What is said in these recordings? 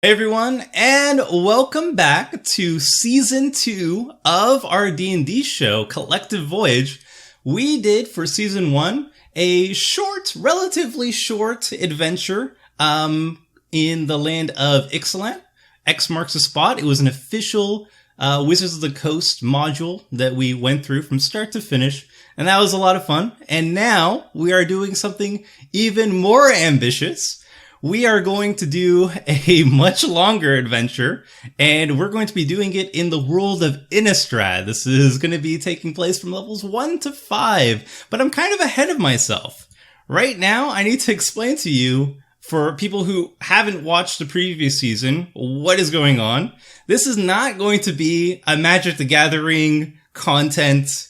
Hey everyone, and welcome back to Season 2 of our D&D show, Collective Voyage. We did, for Season 1, a short, relatively short adventure in the land of Ixalan. X marks the spot. It was an official Wizards of the Coast module that we went through from start to finish, and that was a lot of fun. And now we are doing something even more ambitious. We are going to do a much longer adventure, and we're going to be doing it in the world of Innistrad. This is going to be taking place from levels 1 to 5, but I'm kind of ahead of myself. Right now, I need to explain to you, for people who haven't watched the previous season, what is going on. This is not going to be a Magic the Gathering content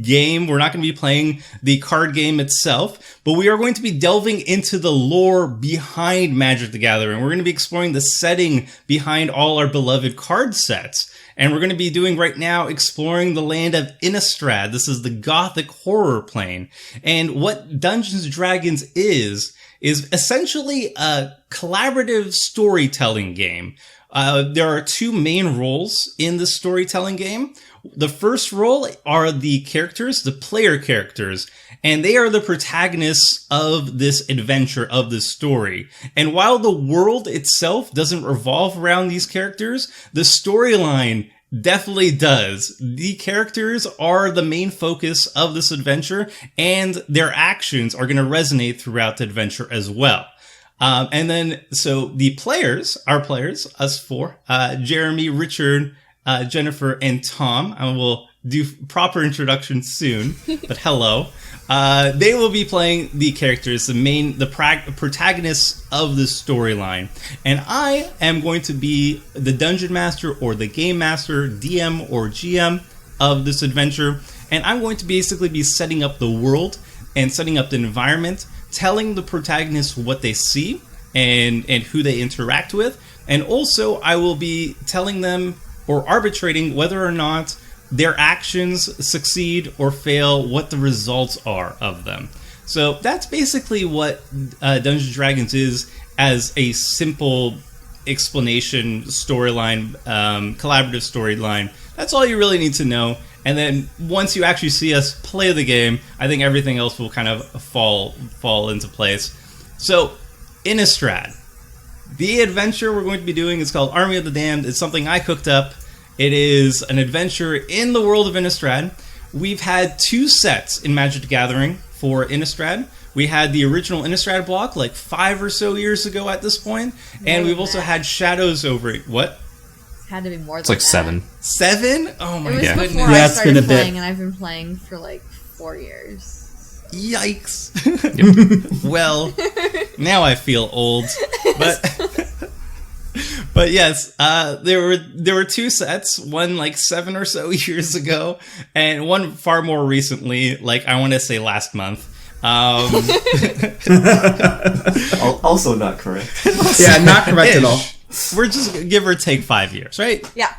game. We're not going to be playing the card game itself, but we are going to be delving into the lore behind Magic the Gathering. We're going to be exploring the setting behind all our beloved card sets. And we're going to be doing right now, exploring the land of Innistrad. This is the Gothic horror plane. And what Dungeons & Dragons is essentially a collaborative storytelling game. There are two main roles in the storytelling game. The first role are the characters, the player characters, and they are the protagonists of this adventure, of this story. And while the world itself doesn't revolve around these characters, the storyline definitely does. The characters are the main focus of this adventure, and their actions are going to resonate throughout the adventure as well. And then, so the players, our players, us four, Jeremy, Richard, Jennifer, and Tom. I will do proper introductions soon, but hello. They will be playing the characters, the protagonists of the storyline. And I am going to be the dungeon master or the game master, DM or GM of this adventure. And I'm going to basically be setting up the world and setting up the environment, telling the protagonists what they see and who they interact with. And also I will be telling them or arbitrating whether or not their actions succeed or fail, what the results are of them. So that's basically what Dungeons & Dragons is as a simple explanation storyline, collaborative storyline. That's all you really need to know. And then once you actually see us play the game, I think everything else will kind of fall into place. So, Innistrad. The adventure we're going to be doing is called Army of the Damned. It's something I cooked up. It is an adventure in the world of Innistrad. We've had two sets in Magic the Gathering for Innistrad. We had the original Innistrad block like 5 or so years ago at this point. And we've also had Shadows over it. What? It had to be more than it's like that. 7. 7? Oh my goodness. It was before I started playing, and I've been playing for like 4 years. Yikes. Well, now I feel old. But yes, there were two sets, one like 7 or so years ago, and one far more recently, like I want to say last month. Also not correct. Yeah, not correct at all. We're just give or take 5 years, right? Yeah.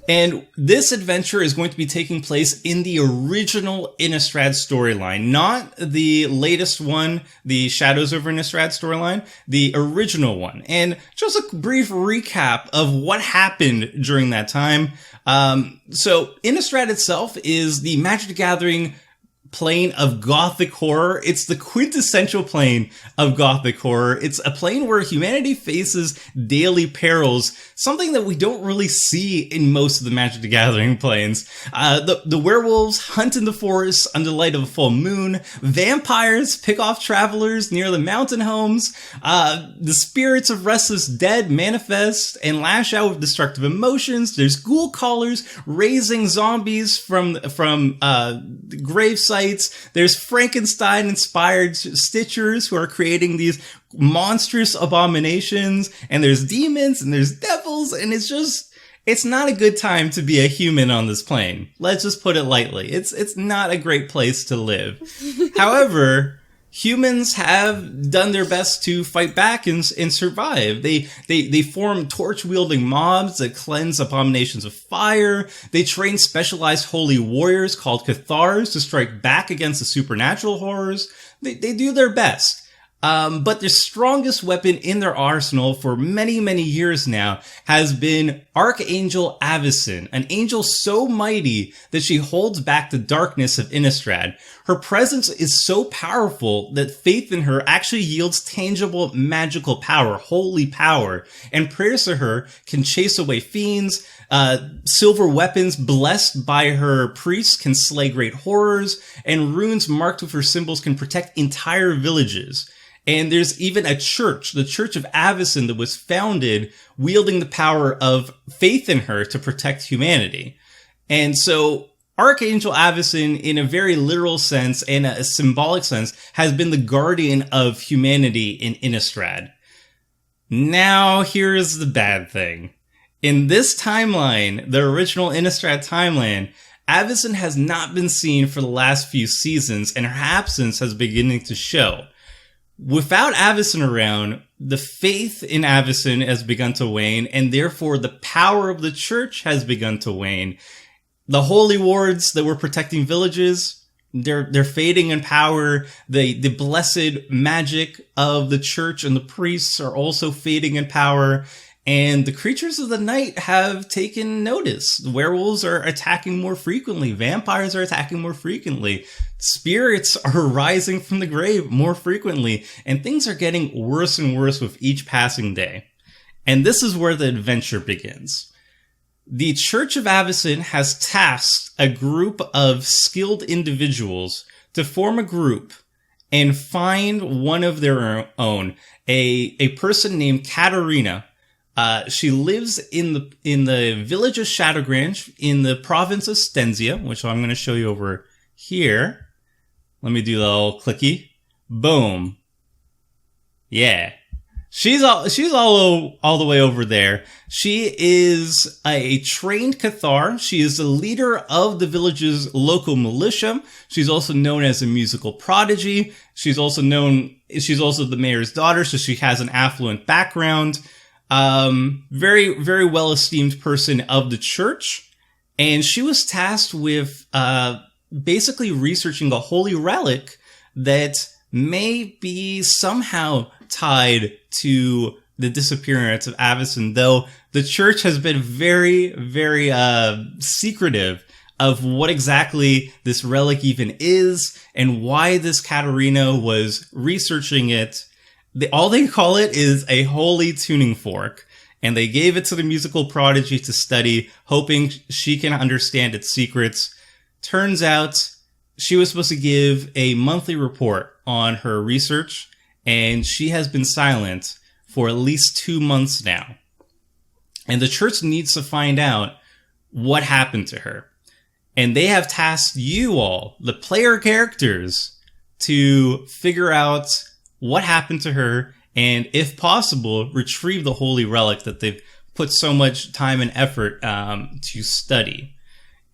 And this adventure is going to be taking place in the original Innistrad storyline, not the latest one, the Shadows over Innistrad storyline, the original one. And just a brief recap of what happened during that time. So Innistrad itself is the Magic the Gathering plane of Gothic horror. It's the quintessential plane of Gothic horror. It's a plane where humanity faces daily perils, something that we don't really see in most of the Magic the Gathering planes. The werewolves hunt in the forest under the light of a full moon. Vampires pick off travelers near the mountain homes. The spirits of restless dead manifest and lash out with destructive emotions. There's ghoul callers raising zombies from grave sites. There's Frankenstein-inspired stitchers who are creating these monstrous abominations, and there's demons, and there's devils, and it's not a good time to be a human on this plane. Let's just put it lightly. It's not a great place to live. However, humans have done their best to fight back and survive. They form torch-wielding mobs that cleanse abominations of fire. They train specialized holy warriors called Cathars to strike back against the supernatural horrors. They do their best. But the strongest weapon in their arsenal for many, many years now has been Archangel Avacyn, an angel so mighty that she holds back the darkness of Innistrad. Her presence is so powerful that faith in her actually yields tangible magical power, holy power, and prayers to her can chase away fiends. Silver weapons blessed by her priests can slay great horrors, and runes marked with her symbols can protect entire villages. And there's even a church, the Church of Avacyn, that was founded wielding the power of faith in her to protect humanity. And so Archangel Avacyn, in a very literal sense and a symbolic sense, has been the guardian of humanity in Innistrad. Now, here's the bad thing. In this timeline, the original Innistrad timeline, Avacyn has not been seen for the last few seasons, and her absence has beginning to show. Without Avacyn around, the faith in Avacyn has begun to wane, and therefore the power of the church has begun to wane. The holy wards that were protecting villages, they're fading in power. The blessed magic of the church and the priests are also fading in power. And the creatures of the night have taken notice. The werewolves are attacking more frequently. Vampires are attacking more frequently. Spirits are rising from the grave more frequently. And things are getting worse and worse with each passing day. And this is where the adventure begins. The Church of Avacyn has tasked a group of skilled individuals to form a group and find one of their own. A person named Katarina. She lives in the village of Shadowgrange in the province of Stensia, which I'm going to show you over here. Let me do the little clicky. Boom. Yeah. She's all the way over there. She is a trained Cathar. She is the leader of the village's local militia. She's also known as a musical prodigy. She's also the mayor's daughter, so she has an affluent background. Very, very well esteemed person of the church. And she was tasked with, basically researching a holy relic that may be somehow tied to the disappearance of Avacyn, though the church has been very, very, secretive of what exactly this relic even is and why this Katarina was researching it. All they call it is a holy tuning fork, and they gave it to the musical prodigy to study, hoping she can understand its secrets. Turns out she was supposed to give a monthly report on her research, and she has been silent for at least 2 months now. And the church needs to find out what happened to her. And they have tasked you all, the player characters, to figure out what happened to her, and if possible, retrieve the holy relic that they've put so much time and effort to study.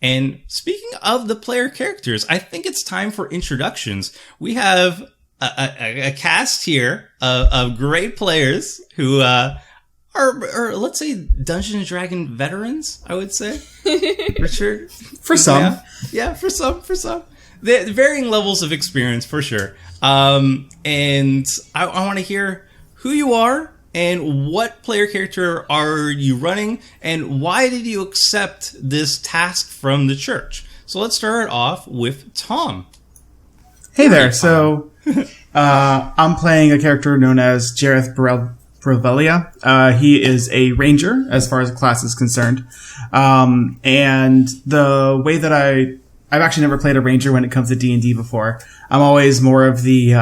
And speaking of the player characters, I think it's time for introductions. We have a cast here of great players who are, let's say, Dungeons and Dragons veterans, I would say. Richard? For some. Yeah, for some. The varying levels of experience, for sure. And I want to hear who you are and what player character are you running and why did you accept this task from the church? So let's start off with Tom. Hey there. So, I'm playing a character known as Jareth Brevelia. He is a ranger as far as the class is concerned. And the way that I've actually never played a ranger when it comes to D&D before. I'm always more of the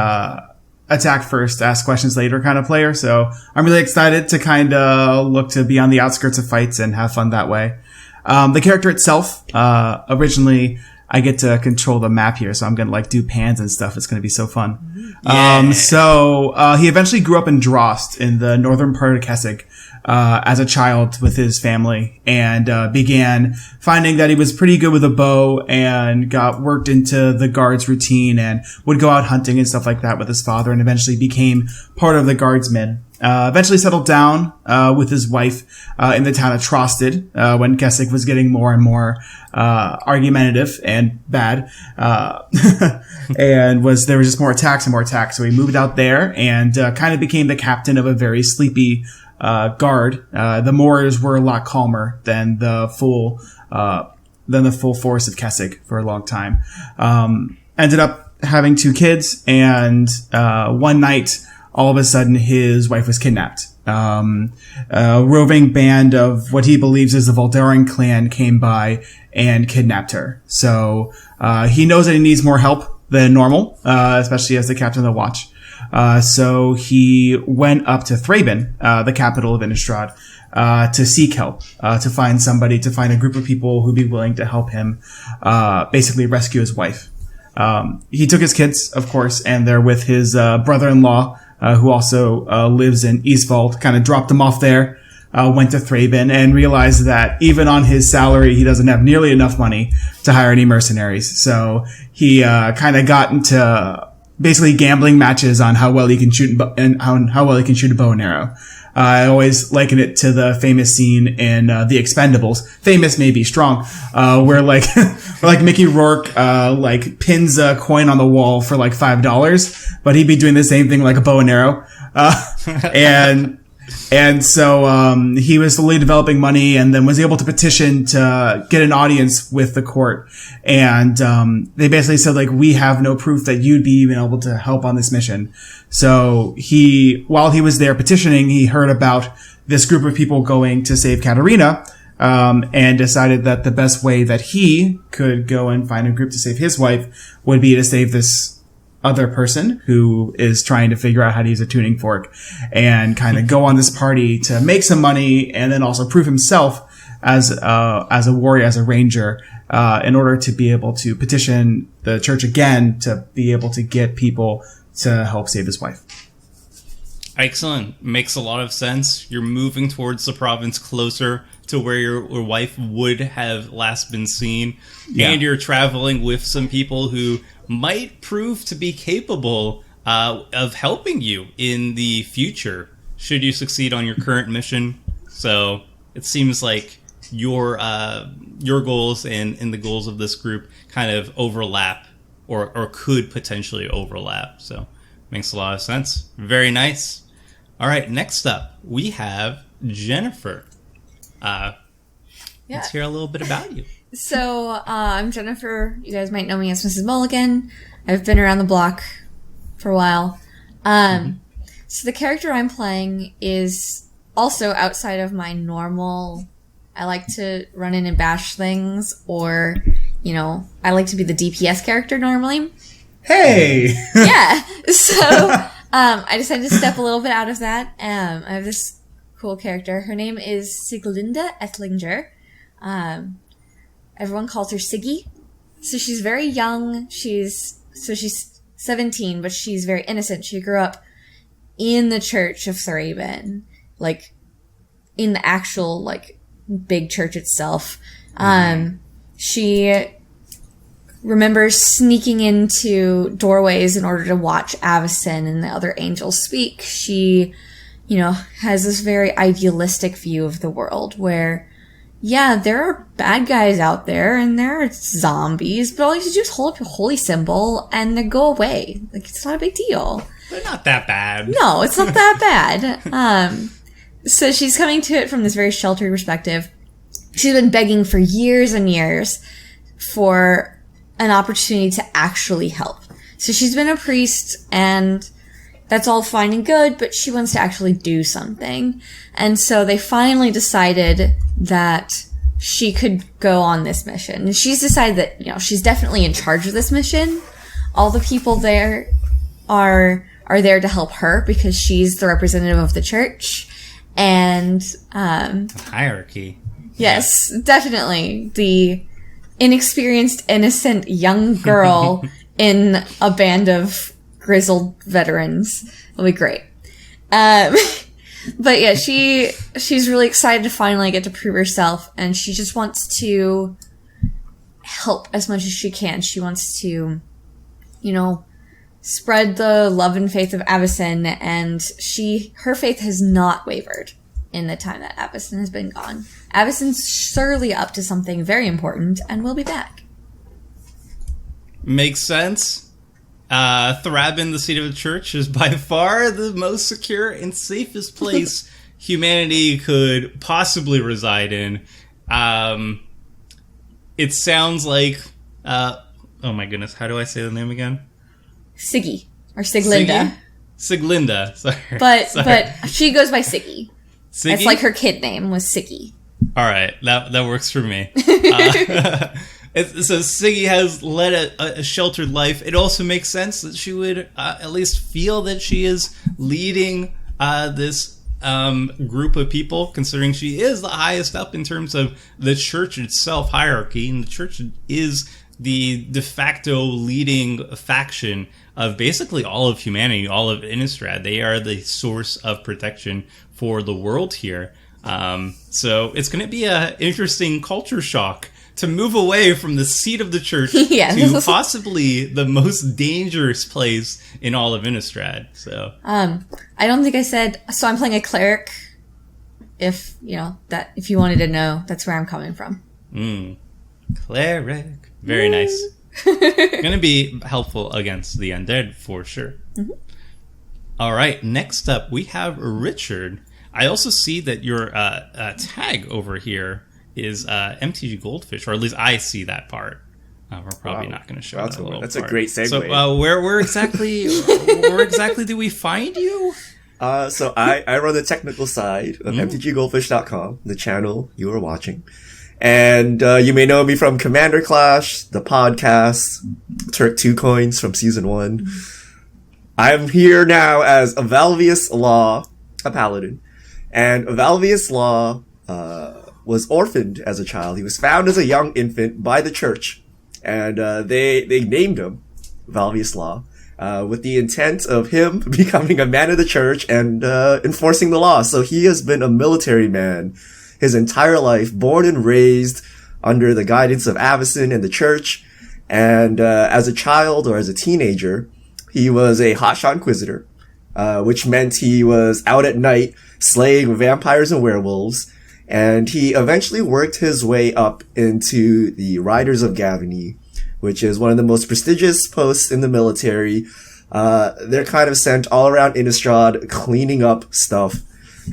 attack first, ask questions later kind of player. So I'm really excited to kind of look to be on the outskirts of fights and have fun that way. The character itself, originally I get to control the map here, so I'm gonna do pans and stuff. It's gonna be so fun. Yeah. So he eventually grew up in Drost in the northern part of Kessig. As a child with his family and began finding that he was pretty good with a bow and got worked into the guards routine and would go out hunting and stuff like that with his father and eventually became part of the guardsmen. Eventually settled down with his wife in the town of Trosted when Keswick was getting more and more argumentative and bad, and there was just more attacks and more attacks. So he moved out there and kind of became the captain of a very sleepy guard. The Moors were a lot calmer than the full force of Keswick for a long time. Ended up having 2 kids, and one night, all of a sudden, his wife was kidnapped. A roving band of what he believes is the Voldaren clan came by and kidnapped her. So he knows that he needs more help than normal, especially as the captain of the watch. So he went up to Thraben, the capital of Innistrad, to seek help, to find a group of people who'd be willing to help him basically rescue his wife. He took his kids, of course, and they're with his brother-in-law, who also lives in Eastfold, kind of dropped him off there, went to Thraben, and realized that even on his salary, he doesn't have nearly enough money to hire any mercenaries. So he kind of got into basically gambling matches on how well he can shoot and how well he can shoot a bow and arrow. I always liken it to the famous scene in The Expendables. Famous may be strong, where where Mickey Rourke pins a coin on the wall for $5, but he'd be doing the same thing like a bow and arrow. And so he was slowly developing money, and then was able to petition to get an audience with the court. And they basically said, we have no proof that you'd be even able to help on this mission. So while he was there petitioning, he heard about this group of people going to save Katarina, and decided that the best way that he could go and find a group to save his wife would be to save this other person who is trying to figure out how to use a tuning fork, and kind of go on this party to make some money, and then also prove himself as a warrior, as a ranger, in order to be able to petition the church again to be able to get people to help save his wife. Excellent. Makes a lot of sense. You're moving towards the province closer to where your wife would have last been seen. Yeah. And you're traveling with some people who might prove to be capable of helping you in the future, should you succeed on your current mission. So it seems like your goals and the goals of this group kind of overlap, or could potentially overlap. So makes a lot of sense. Very nice. All right, next up, we have Jennifer. Let's hear a little bit about you. So, I'm Jennifer. You guys might know me as Mrs. Mulligan. I've been around the block for a while. So the character I'm playing is also outside of my normal... I like to run in and bash things, or, I like to be the DPS character normally. Hey! Yeah. So, I decided to step a little bit out of that. I have this cool character. Her name is Sieglinde Ettlinger. Everyone calls her Siggy. So she's very young. She's 17, but she's very innocent. She grew up in the Church of Thraben, in the actual, big church itself. She remembers sneaking into doorways in order to watch Avacyn and the other angels speak. She, has this very idealistic view of the world where, yeah, there are bad guys out there and there are zombies, but all you have to do is hold up your holy symbol and they go away. It's not a big deal. They're not that bad. No, it's not that bad. So she's coming to it from this very sheltered perspective. She's been begging for years and years for an opportunity to actually help. So she's been a priest, and that's all fine and good, but she wants to actually do something. And so they finally decided that she could go on this mission. And she's decided that, she's definitely in charge of this mission. All the people there are there to help her because she's the representative of the church. And hierarchy. Yes, definitely. The inexperienced, innocent young girl in a band of grizzled veterans will be great. But yeah, she's really excited to finally get to prove herself, and she just wants to help as much as she can. She wants to, spread the love and faith of Avacyn, and her faith has not wavered in the time that Avacyn has been gone. Avacyn's surely up to something very important and will be back. Makes sense. Thraben, the seat of the church, is by far the most secure and safest place humanity could possibly reside in. It sounds like... oh my goodness, how do I say the name again? Siggy. Or Siglinda. Siglinda, sorry. But she goes by Siggy. Siggy? It's like her kid name was Siggy. Alright, that works for me. So Siggy has led a sheltered life. It also makes sense that she would at least feel that she is leading this group of people, considering she is the highest up in terms of the church itself hierarchy, and the church is the de facto leading faction of basically all of humanity, all of Innistrad. They are the source of protection for the world here. So it's going to be an interesting culture shock to move away from the seat of the church to possibly the most dangerous place in all of Innistrad. So, I don't think I said, so I'm playing a cleric. If you wanted to know, that's where I'm coming from. Cleric. Very nice. Going to be helpful against the undead for sure. Mm-hmm. All right. Next up, we have Richard. I also see that your tag over here is MTGGoldfish, or at least I see that part. We're probably not going to show that little That's part. a great segue. So where exactly do we find you? So I run the technical side of MTGGoldfish.com, the channel you are watching. And you may know me from Commander Clash, the podcast, Turk 2 Coins from Season 1. I'm here now as Avalvius Law, a paladin. And Avalvius Law was orphaned as a child. He was found as a young infant by the church. And they named him Avalvius Law with the intent of him becoming a man of the church and enforcing the law. So he has been a military man his entire life, born and raised under the guidance of Avacyn and the church. And as a child or as a teenager, he was a hotshot inquisitor, which meant he was out at night slaying vampires and werewolves. And he eventually worked his way up into the Riders of Gavony, which is one of the most prestigious posts in the military. They're kind of sent all around Innistrad cleaning up stuff.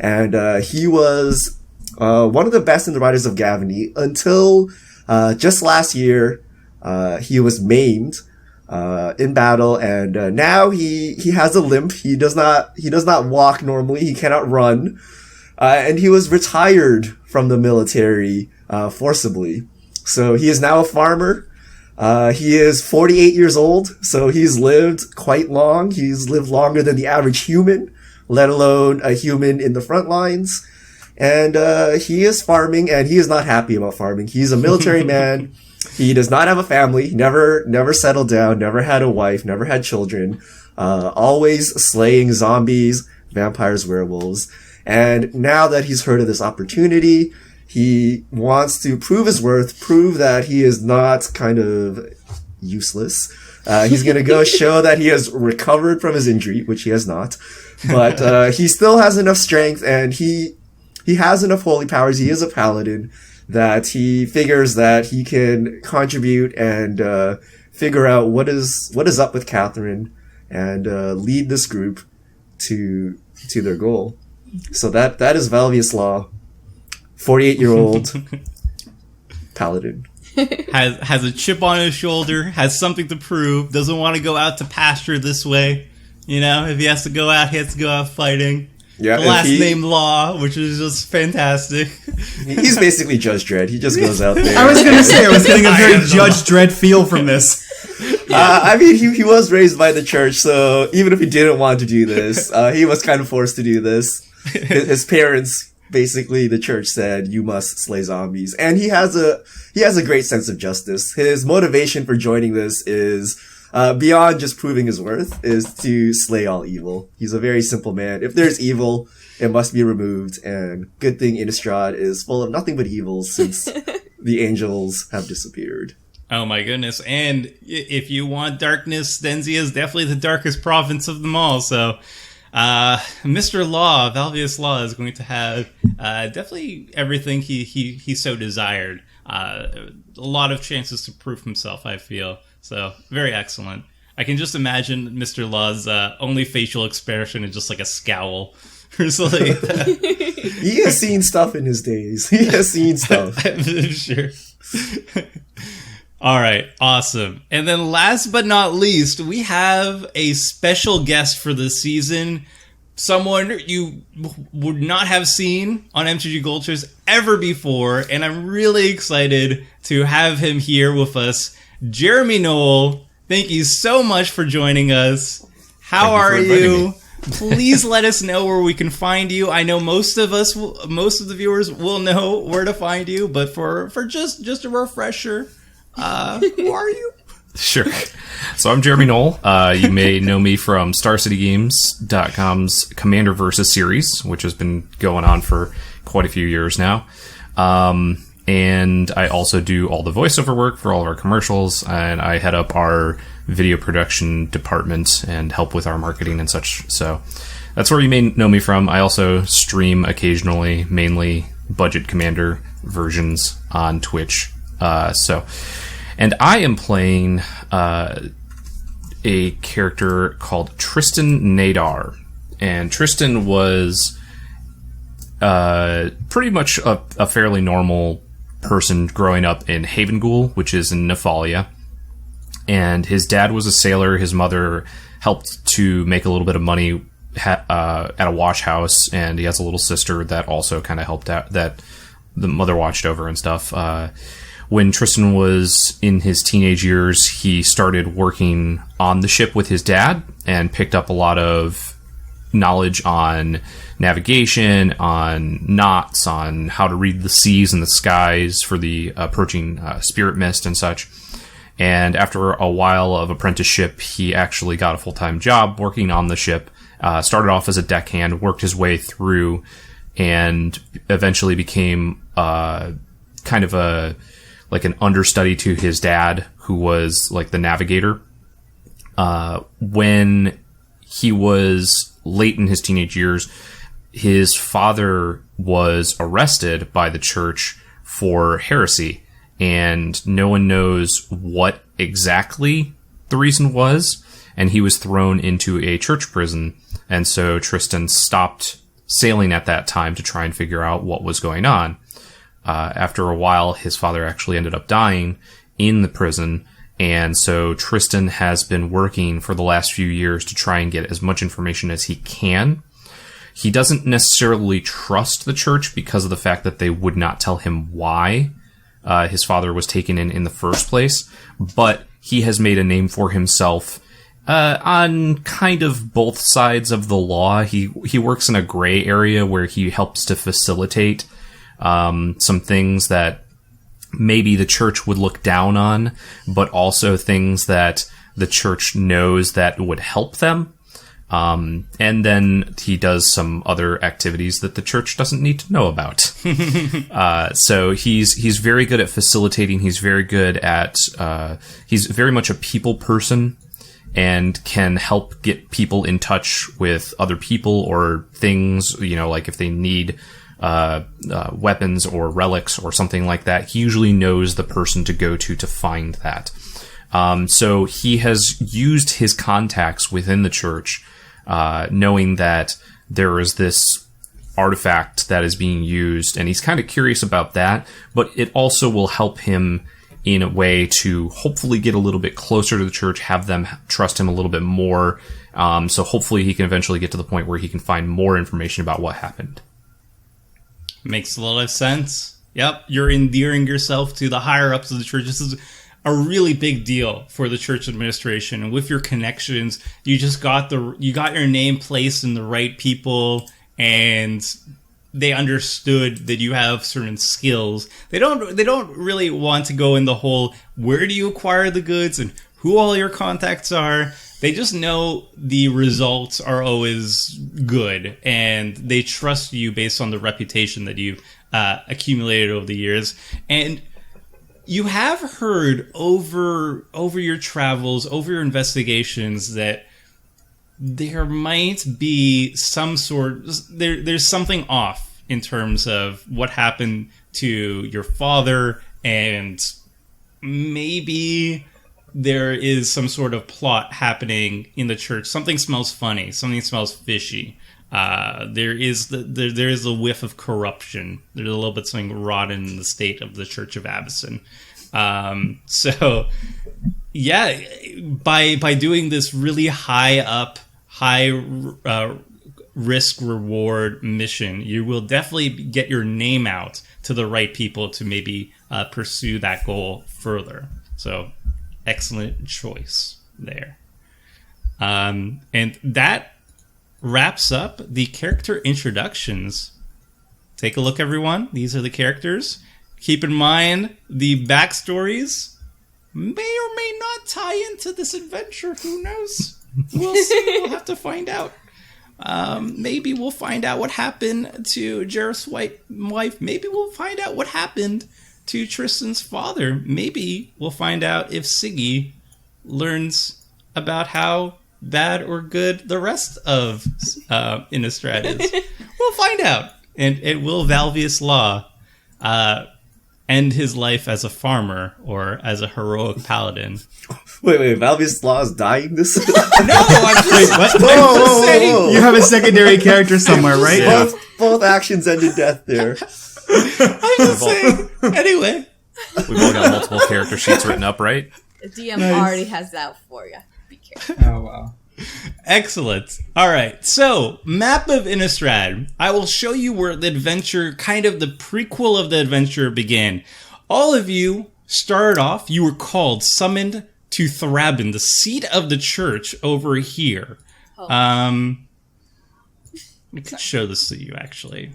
And he was one of the best in the Riders of Gavony until just last year he was maimed in battle, and now he has a limp. He does not walk normally. He cannot run, and he was retired from the military forcibly. So he is now a farmer. He is 48 years old, so he's lived quite long. He's lived longer than the average human, let alone a human in the front lines. And he is farming, and he is not happy about farming. He's a military man. He does not have a family. Never settled down. Never had a wife. Never had children. Always slaying zombies, vampires, werewolves. And now that he's heard of this opportunity, he wants to prove his worth, prove that he is not kind of useless. He's going to go show that he has recovered from his injury, which he has not. But he still has enough strength, and he has enough holy powers. He is a paladin that he figures that he can contribute and figure out what is up with Catherine and lead this group to their goal. So that is Valvius Law, 48-year-old paladin. Has a chip on his shoulder, has something to prove, doesn't want to go out to pasture this way. You know, if he has to go out, he has to go out fighting. Yeah, the last name Law, which is just fantastic. He's basically Judge Dredd. He just goes out there. I was going to say, I was getting a very Judge Dredd feel from this. I mean, he was raised by the church, so even if he didn't want to do this, he was kind of forced to do this. His parents, basically, the church said, you must slay zombies. And he has a great sense of justice. His motivation for joining this is... beyond just proving his worth, is to slay all evil. He's a very simple man. If there's evil, it must be removed, and good thing Innistrad is full of nothing but evil since the angels have disappeared. Oh my goodness. And if you want darkness, Stensia is definitely the darkest province of them all. So Mr. Law, Valvius Law, is going to have definitely everything he so desired. A lot of chances to prove himself, I feel. So very excellent. I can just imagine Mr. Law's only facial expression is just like a scowl or something like that. He has seen stuff in his days. He has seen stuff. I'm sure. All right, awesome. And then last but not least, we have a special guest for the season. Someone you would not have seen on MTG Goldfish ever before. And I'm really excited to have him here with us. Jeremy Knoll, thank you so much for joining us. How are you? Please let us know where we can find you. I know most of the viewers will know where to find you, but for just a refresher, who are you? Sure. So I'm Jeremy Knoll. You may know me from StarCityGames.com's Commander Versus series, which has been going on for quite a few years now. And I also do all the voiceover work for all of our commercials, and I head up our video production department and help with our marketing and such. So that's where you may know me from. I also stream occasionally, mainly budget Commander versions on Twitch. And I am playing a character called Tristan Nadar. And Tristan was pretty much a fairly normal person growing up in Havengoul, which is in Nephalia. And his dad was a sailor. His mother helped to make a little bit of money at a wash house. And he has a little sister that also kind of helped out, that the mother watched over and stuff. When Tristan was in his teenage years, he started working on the ship with his dad and picked up a lot of knowledge on navigation, on knots, on how to read the seas and the skies for the approaching spirit mist and such. And after a while of apprenticeship, he actually got a full-time job working on the ship, started off as a deckhand, worked his way through, and eventually became kind of an understudy to his dad, who was like the navigator. When he was late in his teenage years, his father was arrested by the church for heresy, and no one knows what exactly the reason was, and he was thrown into a church prison. And so Tristan stopped sailing at that time to try and figure out what was going on. After a while, his father actually ended up dying in the prison, and so Tristan has been working for the last few years to try and get as much information as he can. He doesn't necessarily trust the church because of the fact that they would not tell him why his father was taken in the first place, but he has made a name for himself on kind of both sides of the law. He works in a gray area where he helps to facilitate some things that maybe the church would look down on, but also things that the church knows that would help them. And then he does some other activities that the church doesn't need to know about. So he's very good at facilitating. He's very good at, he's very much a people person and can help get people in touch with other people or things, like if they need weapons or relics or something like that. He usually knows the person to go to find that. So he has used his contacts within the church, knowing that there is this artifact that is being used, and he's kind of curious about that, but it also will help him in a way to hopefully get a little bit closer to the church, have them trust him a little bit more. So hopefully he can eventually get to the point where he can find more information about what happened. Makes a lot of sense. Yep, you're endearing yourself to the higher ups of the church. This is a really big deal for the church administration, and with your connections, you got your name placed in the right people, and they understood that you have certain skills. They don't really want to go in the whole where do you acquire the goods and who all your contacts are. They just know the results are always good, and they trust you based on the reputation that you've accumulated over the years. And you have heard over your travels, over your investigations, that there might be some sort... There's something off in terms of what happened to your father, and maybe there is some sort of plot happening in the church. Something smells funny. Something smells fishy. There is a whiff of corruption. There's a little bit something rotten in the state of the Church of Avison. So, yeah, by doing this really high risk reward mission, you will definitely get your name out to the right people to maybe pursue that goal further. So, excellent choice there. And that wraps up the character introductions. Take a look, everyone. These are the characters. Keep in mind, the backstories may or may not tie into this adventure. Who knows? We'll see. We'll have to find out. Maybe we'll find out what happened to Jareth's wife. Maybe we'll find out what happened to Tristan's father. Maybe we'll find out if Siggy learns about how bad or good the rest of Innistrad is. We'll find out. And will Valvius Law end his life as a farmer or as a heroic paladin? Wait, Valvius Law is dying this? No, I'm just, Whoa. You have a secondary character somewhere, right? Yeah. Both actions ended death there. I'm just saying. Anyway. We've all got multiple character sheets written up, right? The DM already has that for you. Be careful. Oh, wow. Excellent. All right. So, map of Innistrad. I will show you where the adventure, kind of the prequel of the adventure, began. All of you started off, you were summoned to Thrabin, the seat of the church over here. Oh. I could show this to you, actually.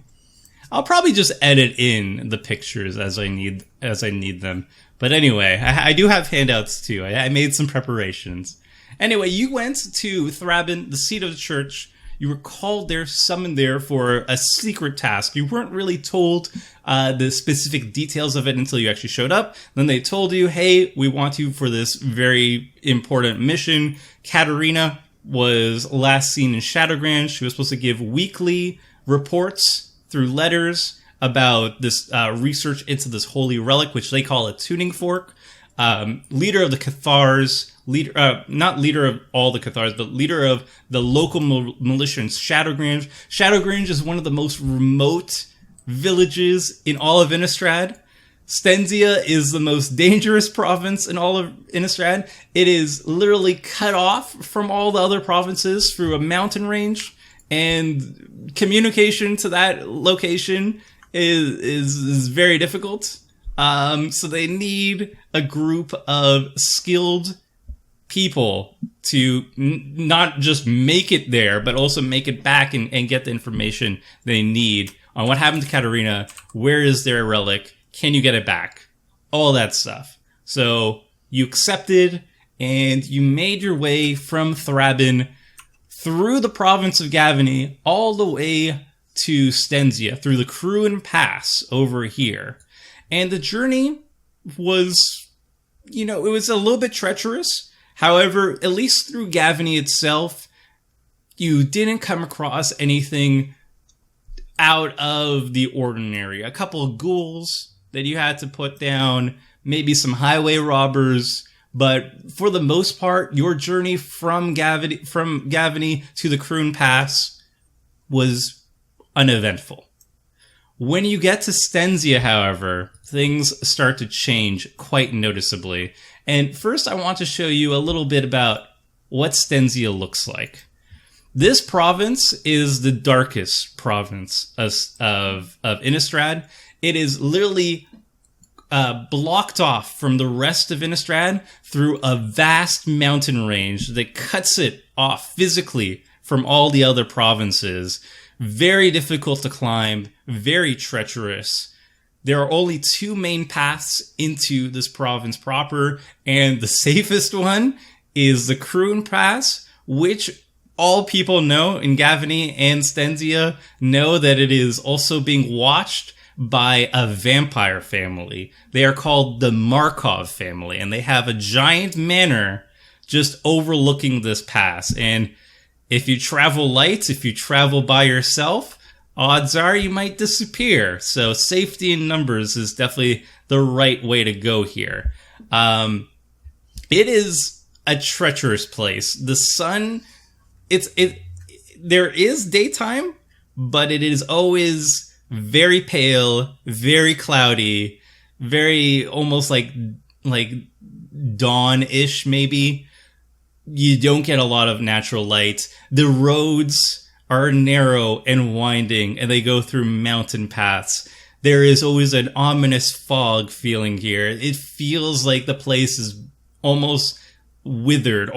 I'll probably just edit in the pictures as I need them. But anyway, I do have handouts too. I made some preparations. Anyway, you went to Thrabin, the seat of the church. You were called there, summoned there for a secret task. You weren't really told the specific details of it until you actually showed up. Then they told you, hey, we want you for this very important mission. Katarina was last seen in Shadowgran. She was supposed to give weekly reports through letters about this research into this holy relic, which they call a tuning fork. Leader of the Cathars, not leader of all the Cathars, but leader of the local militia in Shadowgrange. Shadowgrange is one of the most remote villages in all of Innistrad. Stensia is the most dangerous province in all of Innistrad. It is literally cut off from all the other provinces through a mountain range, and communication to that location is very difficult. So they need a group of skilled people to not just make it there, but also make it back and get the information they need on what happened to Katarina, where is their relic, can you get it back, all that stuff. So you accepted, and you made your way from Thrabin through the province of Gavany all the way to Stensia, through the Cruin Pass over here. And the journey was, it was a little bit treacherous. However, at least through Gavany itself, you didn't come across anything out of the ordinary. A couple of ghouls that you had to put down, maybe some highway robbers. But for the most part, your journey from Gavany to the Cruin Pass was uneventful. When you get to Stensia, however, things start to change quite noticeably. And first, I want to show you a little bit about what Stensia looks like. This province is the darkest province of Innistrad. It is literally blocked off from the rest of Innistrad through a vast mountain range that cuts it off physically from all the other provinces. Very difficult to climb, very treacherous. There are only two main paths into this province proper, and the safest one is the Cruin Pass, which all people know in Gavany and Stensia know that it is also being watched by a vampire family. They are called the Markov family, and they have a giant manor just overlooking this pass. And if you travel light, if you travel by yourself, odds are you might disappear. So safety in numbers is definitely the right way to go here. It is a treacherous place. The sun, there is daytime, but it is always very pale, very cloudy, very almost like dawn-ish maybe. You don't get a lot of natural light. The roads are narrow and winding, and they go through mountain paths. There is always an ominous fog feeling here. It feels like the place is almost withered,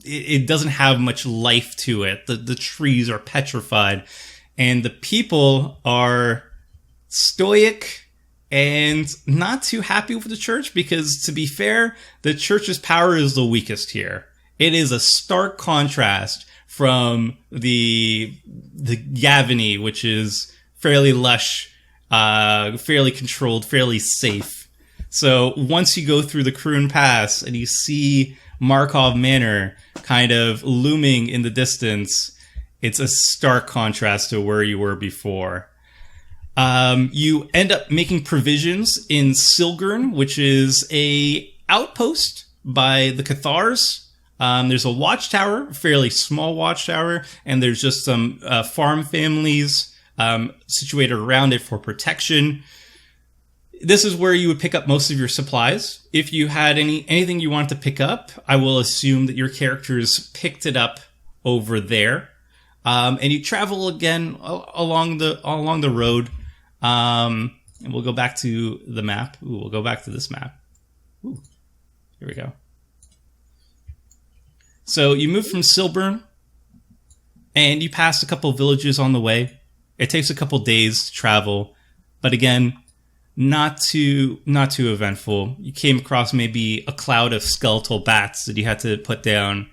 it doesn't have much life to it. The trees are petrified, and the people are stoic and not too happy with the church because, to be fair, the church's power is the weakest here. It is a stark contrast from the Gavany, which is fairly lush, fairly controlled, fairly safe. So once you go through the Kroon Pass and you see Markov Manor kind of looming in the distance, it's a stark contrast to where you were before. You end up making provisions in Silgern, which is a outpost by the Cathars. There's a watchtower, a fairly small watchtower, and there's just some farm families situated around it for protection. This is where you would pick up most of your supplies. If you had anything you wanted to pick up, I will assume that your characters picked it up over there. And you travel again along the road. And we'll go back to the map. We'll go back to this map. Here we go. So you move from Silburn, and you pass a couple villages on the way. It takes a couple days to travel, but again, not too eventful. You came across maybe a cloud of skeletal bats that you had to put down,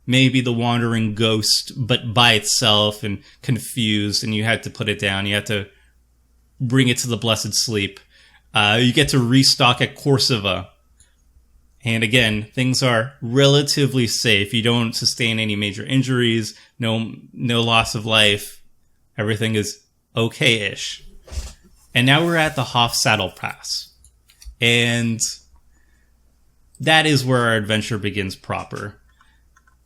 maybe the wandering ghost, but by itself and confused, and you had to put it down. You had to bring it to the blessed sleep. You get to restock at Corsiva. And again, things are relatively safe. You don't sustain any major injuries, no loss of life. Everything is okay-ish. And now we're at the Hofsaddle Pass. And that is where our adventure begins proper.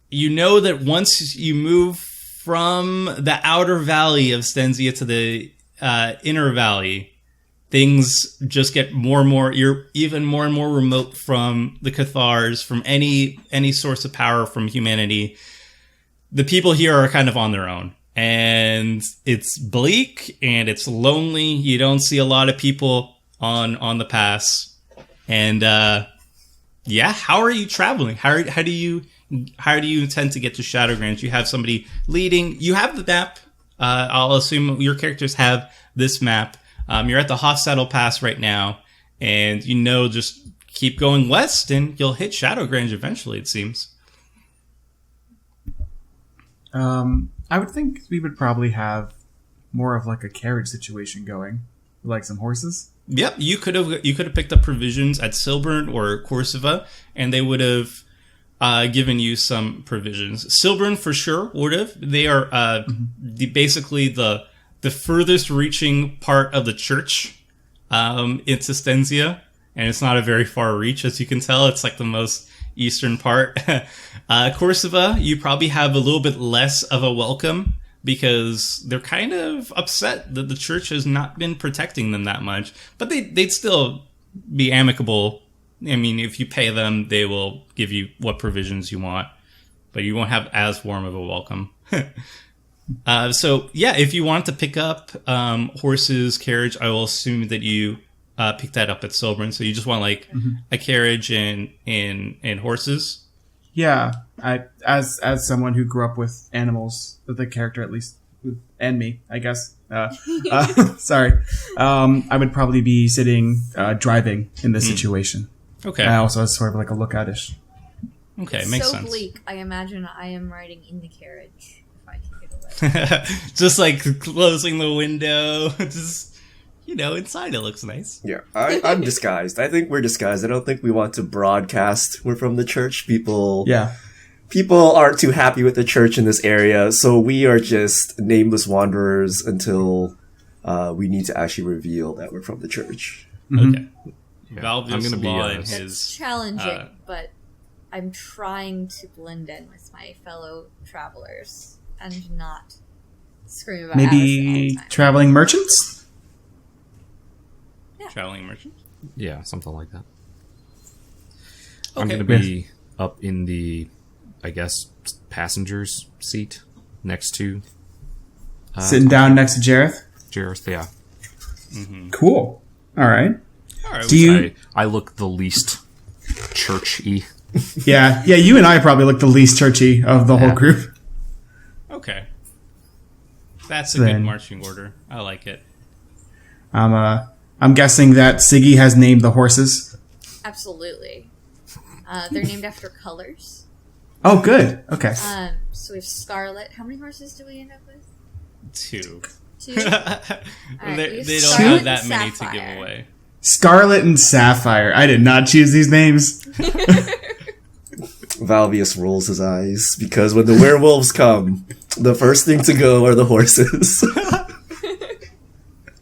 You know that once you move from the outer valley of Stensia to the inner valley, things just get more and more, you're even more and more remote from the Cathars, from any source of power from humanity. The people here are kind of on their own. And it's bleak and it's lonely. You don't see a lot of people on the pass. And how are you traveling? How do you intend to get to Shadowgrange? You have somebody leading. You have the map. I'll assume your characters have this map. You're at the Hofsaddle Pass right now, and just keep going west, and you'll hit Shadowgrange eventually, it seems. I would think we would probably have more of like a carriage situation going, like some horses. Yep, you could have picked up provisions at Silburn or Corsiva, and they would have given you some provisions. Silburn for sure would have. They are basically the furthest reaching part of the church into Stensia, and it's not a very far reach, as you can tell. It's like the most eastern part. Corsiva, you probably have a little bit less of a welcome because they're kind of upset that the church has not been protecting them that much, but they'd still be amicable. I mean, if you pay them, they will give you what provisions you want, but you won't have as warm of a welcome. If you want to pick up horses, carriage, I will assume that you pick that up at Silburn. So you just want a carriage and horses. Yeah, as someone who grew up with animals, the character at least, and me, I guess. Sorry, I would probably be sitting driving in this situation. Okay. I also have sort of like a lookout-ish. Okay, makes sense. So bleak. I imagine I am riding in the carriage if I can get away. Just like closing the window. Just inside it looks nice. Yeah, I'm disguised. I think we're disguised. I don't think we want to broadcast we're from the church. People aren't too happy with the church in this area, so we are just nameless wanderers until we need to actually reveal that we're from the church. Okay. Yeah. Valvius I'm gonna be Law and It's his... challenging, but I'm trying to blend in with my fellow travelers and not scream about Allison all Maybe the time. traveling merchants? Traveling merchant? Yeah, something like that. I'm Okay. going to be up in the, I guess, passenger's seat next to Sitting down next to Jareth? Jareth. Yeah. Cool. All right. All right. Do you... I look the least churchy. Yeah, you and I probably look the least churchy of the whole group. Okay. That's a Then- good marching order. I like it. I'm guessing that Siggy has named the horses. Absolutely. They're named after colors. Oh, good. Okay. So we have Scarlet. How many horses do we end up with? 2. 2? they we have don't Scarlet have that and many to Sapphire. give away. Scarlet and Sapphire. I did not choose these names. Valvius rolls his eyes because when the werewolves come, the first thing to go are the horses.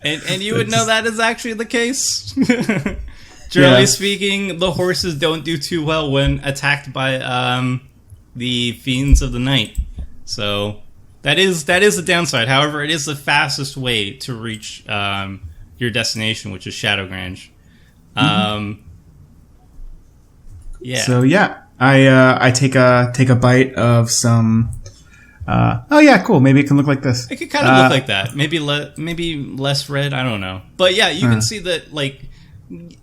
And you would know that is actually the case. Generally speaking, the horses don't do too well when attacked by the fiends of the night. So that is the downside. However, it is the fastest way to reach your destination, which is Shadowgrange. Yeah. So yeah, I take a bite of some. Oh yeah, cool. Maybe it can look like this. It could kind of look like that. Maybe less red. I don't know. But yeah, you can see that like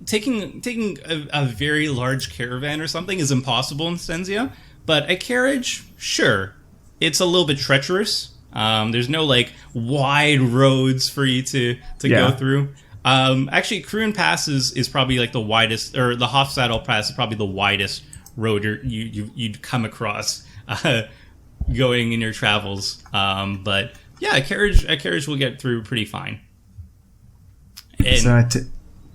taking a very large caravan or something is impossible in Stensia. But a carriage, sure, it's a little bit treacherous. There's no like wide roads for you to go through. Actually, Kruin Pass is probably like the widest, or the Hofstadel Pass is probably the widest road you'd come across. Going in your travels, but yeah, a carriage will get through pretty fine. And So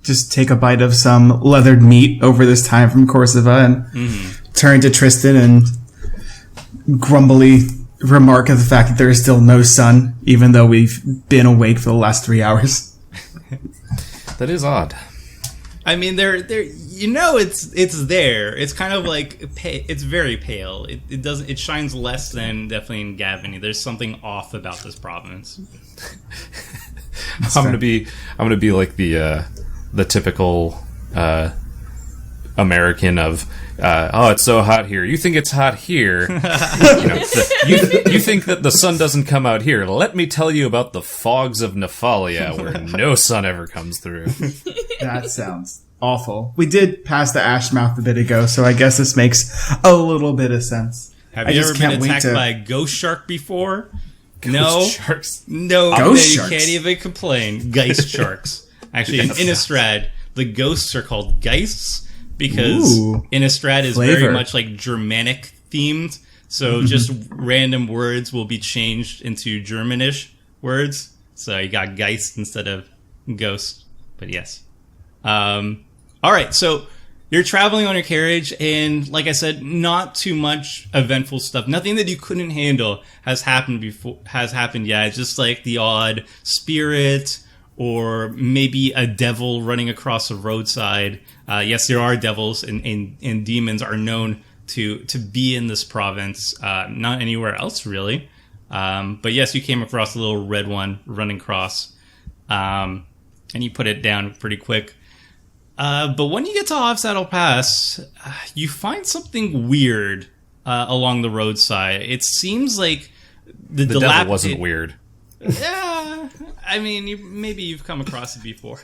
just take a bite of some leathered meat over this time from Corsiva and turn to Tristan and grumbly remark at the fact that there is still no sun, even though we've been awake for the last 3 hours. That is odd. I mean, there, it's there. It's kind of like it's very pale. It shines less than definitely in Gavany. There's something off about this province. I'm gonna be like the typical American of oh, it's so hot here. You think it's hot here? You think that the sun doesn't come out here? Let me tell you about the fogs of Nephalia, where no sun ever comes through. That sounds awful. We did pass the Ashmouth a bit ago, so I guess this makes a little bit of sense. Have you ever been attacked by a ghost shark before? No. Sharks. No, Ghost you sharks. can't even complain. Geist sharks. Actually, in Innistrad, the ghosts are called Geists because Ooh. Innistrad is Flavor. very much like Germanic themed. So just random words will be changed into Germanish words. So you got Geist instead of ghost. But yes. All right, so you're traveling on your carriage, and like I said, not too much eventful stuff. Nothing that you couldn't handle has happened yet. It's just like the odd spirit, or maybe a devil running across a roadside. Yes, there are devils, and demons are known to be in this province. Not anywhere else, really. But yes, you came across a little red one running across, and you put it down pretty quick. But when you get to Hofstadel Pass, you find something weird along the roadside. It seems like the devil wasn't weird. Yeah, I mean, maybe you've come across it before.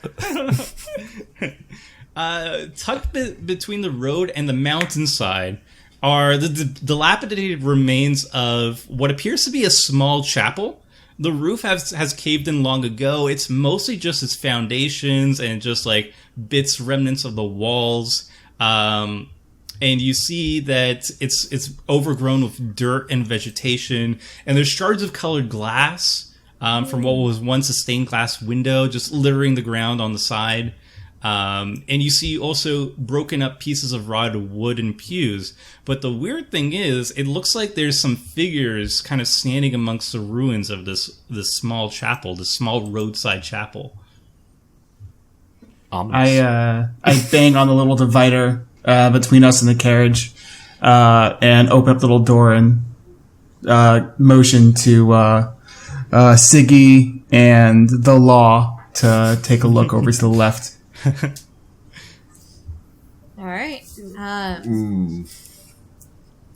Tucked between the road and the mountainside are the dilapidated remains of what appears to be a small chapel. The roof has caved in long ago. It's mostly just its foundations and just like remnants of the walls. And you see that it's overgrown with dirt and vegetation. And there's shards of colored glass from what was once a stained glass window, just littering the ground on the side. And you see also broken up pieces of rotted wood and pews. But the weird thing is, it looks like there's some figures kind of standing amongst the ruins of this small chapel, this small roadside chapel. I bang on the little divider between us and the carriage, and open up the little door and motion to Siggy and the law to take a look over to the left. All right.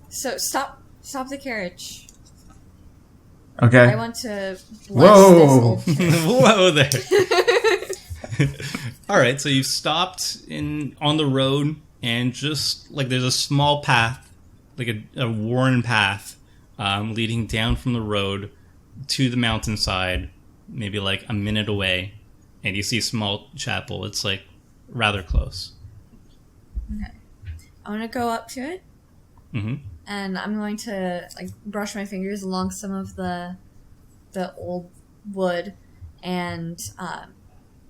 So stop the carriage. Okay. I want to bless this old carriage. Whoa there. All right, so you've stopped on the road, and just like there's a small path, like a worn path, leading down from the road to the mountainside, maybe like a minute away, and you see a small chapel. It's like rather close. Okay. I want to go up to it, and I'm going to like brush my fingers along some of the old wood, and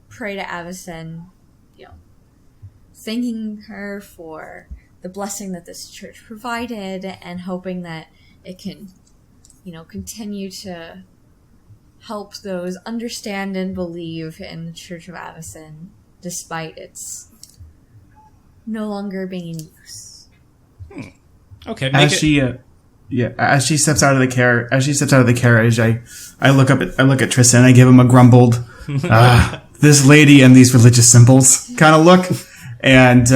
pray to Avacyn, thanking her for the blessing that this church provided, and hoping that it can, continue to help those understand and believe in the Church of Avacyn, despite its no longer being in use. Okay. As she steps out of the carriage, I look at Tristan. I give him a grumbled, this lady and these religious symbols kind of look, and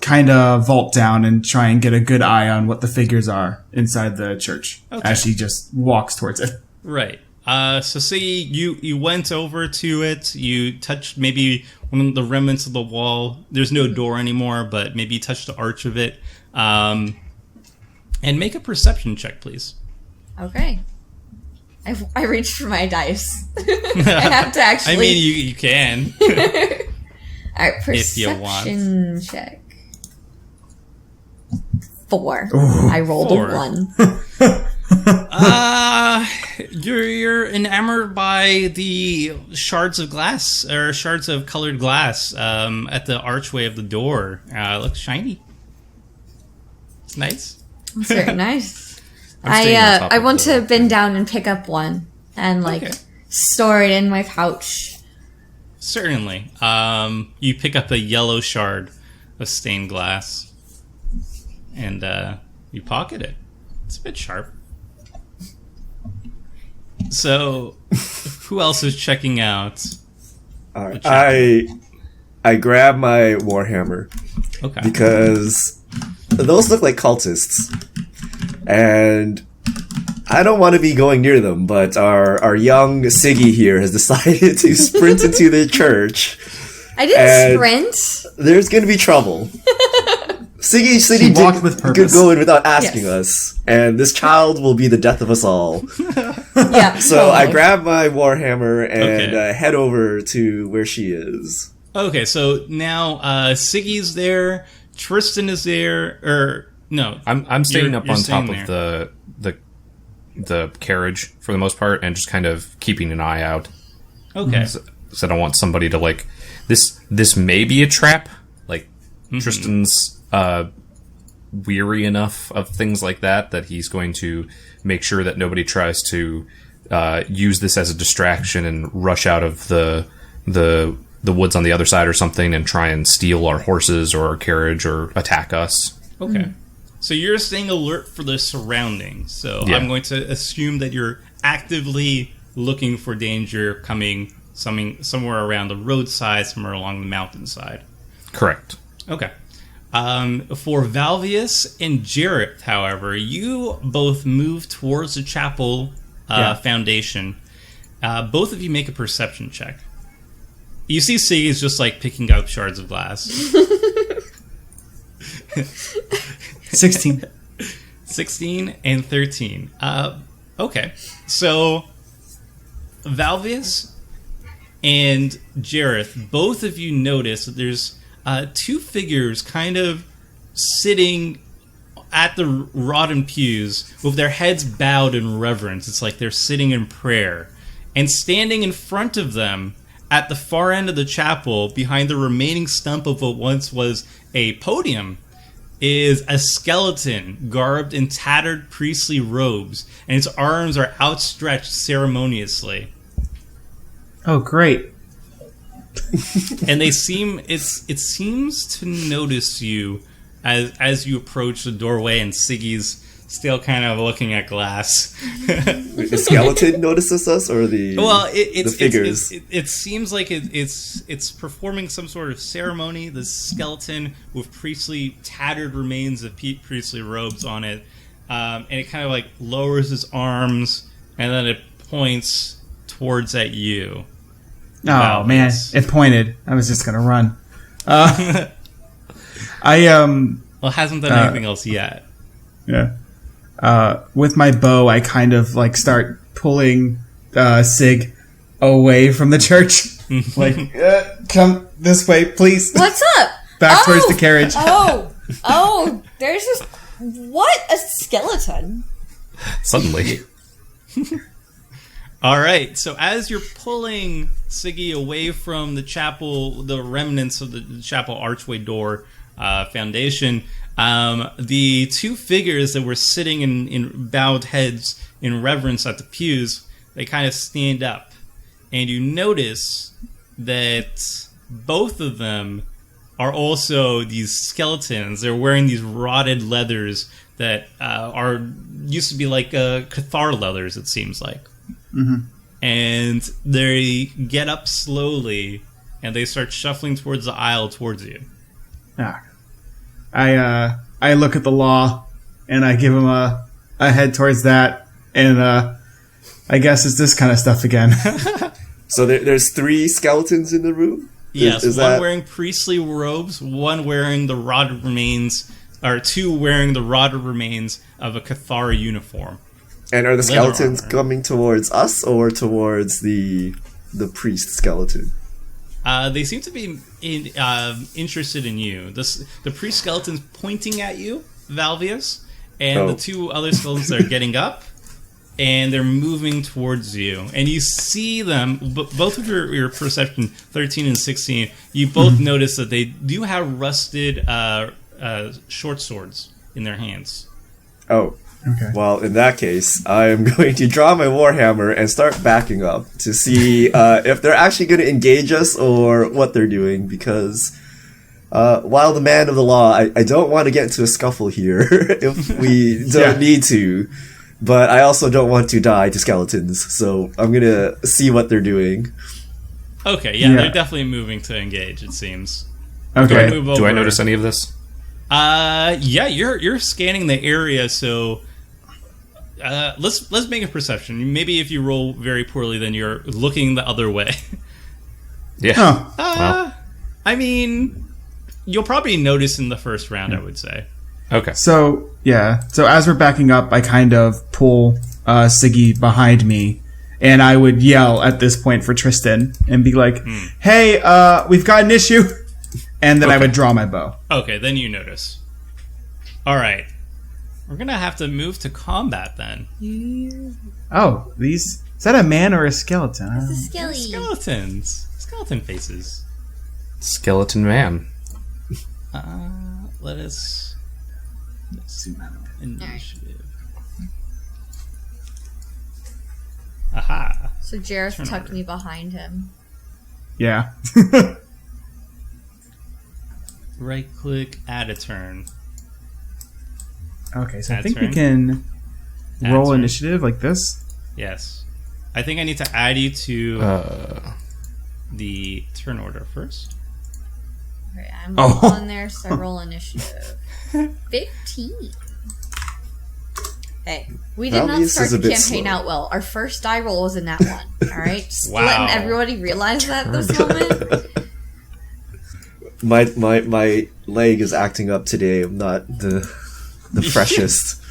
kind of vault down and try and get a good eye on what the figures are inside the church as she just walks towards it. Right. So see, you went over to it, you touched maybe one of the remnants of the wall. There's no door anymore, but maybe you touched the arch of it. And make a perception check, please. Okay. I reached for my dice. I have to actually... I mean, you can. Alright, if you want. perception check. 4. Ooh. I rolled 4. a 1. You're enamored by the shards of glass, or shards of colored glass, at the archway of the door. It looks shiny. It's nice. It's very nice. I'm I want to bend down and pick up one and store it in my pouch. Certainly. You pick up a yellow shard of stained glass, and you pocket it. It's a bit sharp. So, who else is checking out? All right. I grab my warhammer. Okay. Because those look like cultists. And I don't want to be going near them, but our young Siggy here has decided to sprint into the church. I didn't sprint. There's going to be trouble. Siggy walked with purpose. could go in without asking us, and this child will be the death of us all. Yeah. So totally. I grab my warhammer and head over to where she is. Okay, so now Siggy's there, Tristan is there, or no? I'm staying up you're on top staying of the carriage for the most part, and just kind of keeping an eye out. Okay. So I don't want somebody to like this may be a trap. Like Tristan's weary enough of things like that he's going to make sure that nobody tries to use this as a distraction and rush out of the woods on the other side or something and try and steal our horses or our carriage or attack us. Okay. So you're staying alert for the surroundings. So Yeah. I'm going to assume that you're actively looking for danger coming somewhere around the roadside, somewhere along the mountainside. Correct. Okay. For Valvius and Jarrett, however, you both move towards the chapel foundation. Both of you make a perception check. You see Siggy's just like picking up shards of glass. 16. 16 and 13. Okay. So Valvius and Jareth, both of you notice that there's two figures kind of sitting at the rotten pews with their heads bowed in reverence. It's like they're sitting in prayer. And standing in front of them, at the far end of the chapel, behind the remaining stump of what once was a podium, is a skeleton garbed in tattered priestly robes, and its arms are outstretched ceremoniously. Oh, great. And it seems to notice you as you approach the doorway, and Siggy's still kind of looking at glass. The skeleton notices us, or the figures? It seems like it's performing some sort of ceremony. The skeleton with tattered remains of priestly robes on it, and it kind of like lowers its arms, and then it points towards at you. Oh man, it pointed. I was just gonna run. Well, it hasn't done anything else yet. Yeah. With my bow, I kind of like start pulling Sig away from the church. Like, come this way, please. What's up? Back towards the carriage. Oh, there's this. What? A skeleton? Suddenly. All right. So as you're pulling Siggy away from the chapel, the remnants of the chapel archway door foundation, the two figures that were sitting in bowed heads in reverence at the pews, they kind of stand up, and you notice that both of them are also these skeletons. They're wearing these rotted leathers that used to be like Cathar leathers, it seems like. Mm-hmm. And they get up slowly, and they start shuffling towards the aisle towards you. Ah. I look at the law, and I give him a head towards that, and I guess it's this kind of stuff again. So there's 3 skeletons in the room? Yes, one wearing priestly robes, one wearing the rotted remains, or 2 wearing the rotted remains of a Cathar uniform. And are the skeletons coming towards us or towards the priest skeleton? They seem to be interested in you. The priest skeleton's pointing at you, Valvius, and the 2 other skeletons are getting up, and they're moving towards you. And you see them, both of your perception, 13 and 16, you both notice that they do have rusted short swords in their hands. Oh. Okay. Well, in that case, I am going to draw my warhammer and start backing up to see if they're actually going to engage us or what they're doing, because while the man of the law, I don't want to get into a scuffle here if we don't need to, but I also don't want to die to skeletons, so I'm going to see what they're doing. Okay, yeah, they're definitely moving to engage, it seems. Okay. Do I notice any of this? Yeah, you're scanning the area, so let's make a perception. Maybe if you roll very poorly, then you're looking the other way. Yeah. Huh. Wow. I mean, you'll probably notice in the first round, I would say. Okay. So as we're backing up, I kind of pull Siggy behind me, and I would yell at this point for Tristan and be like, "Hey, we've got an issue," and then I would draw my bow. Okay, then you notice. All right, we're gonna have to move to combat then. Oh, is that a man or a skeleton? It's a skelly. Skeleton faces. Skeleton man. Let's zoom out. Initiative. Aha. So Jareth tucked me behind him. Yeah. Right click, add a turn. Okay, so Add I think turn. we can Add roll turn. initiative like this. Yes. I think I need to add you to the turn order first. Okay, I'm Oh. on there, so roll initiative. 15. Hey, we did not Valvius start is a the bit campaign slow. out well. Our first die roll was a nat 1. Alright? Just Wow. letting everybody realize that this moment. My leg is acting up today. I'm not the freshest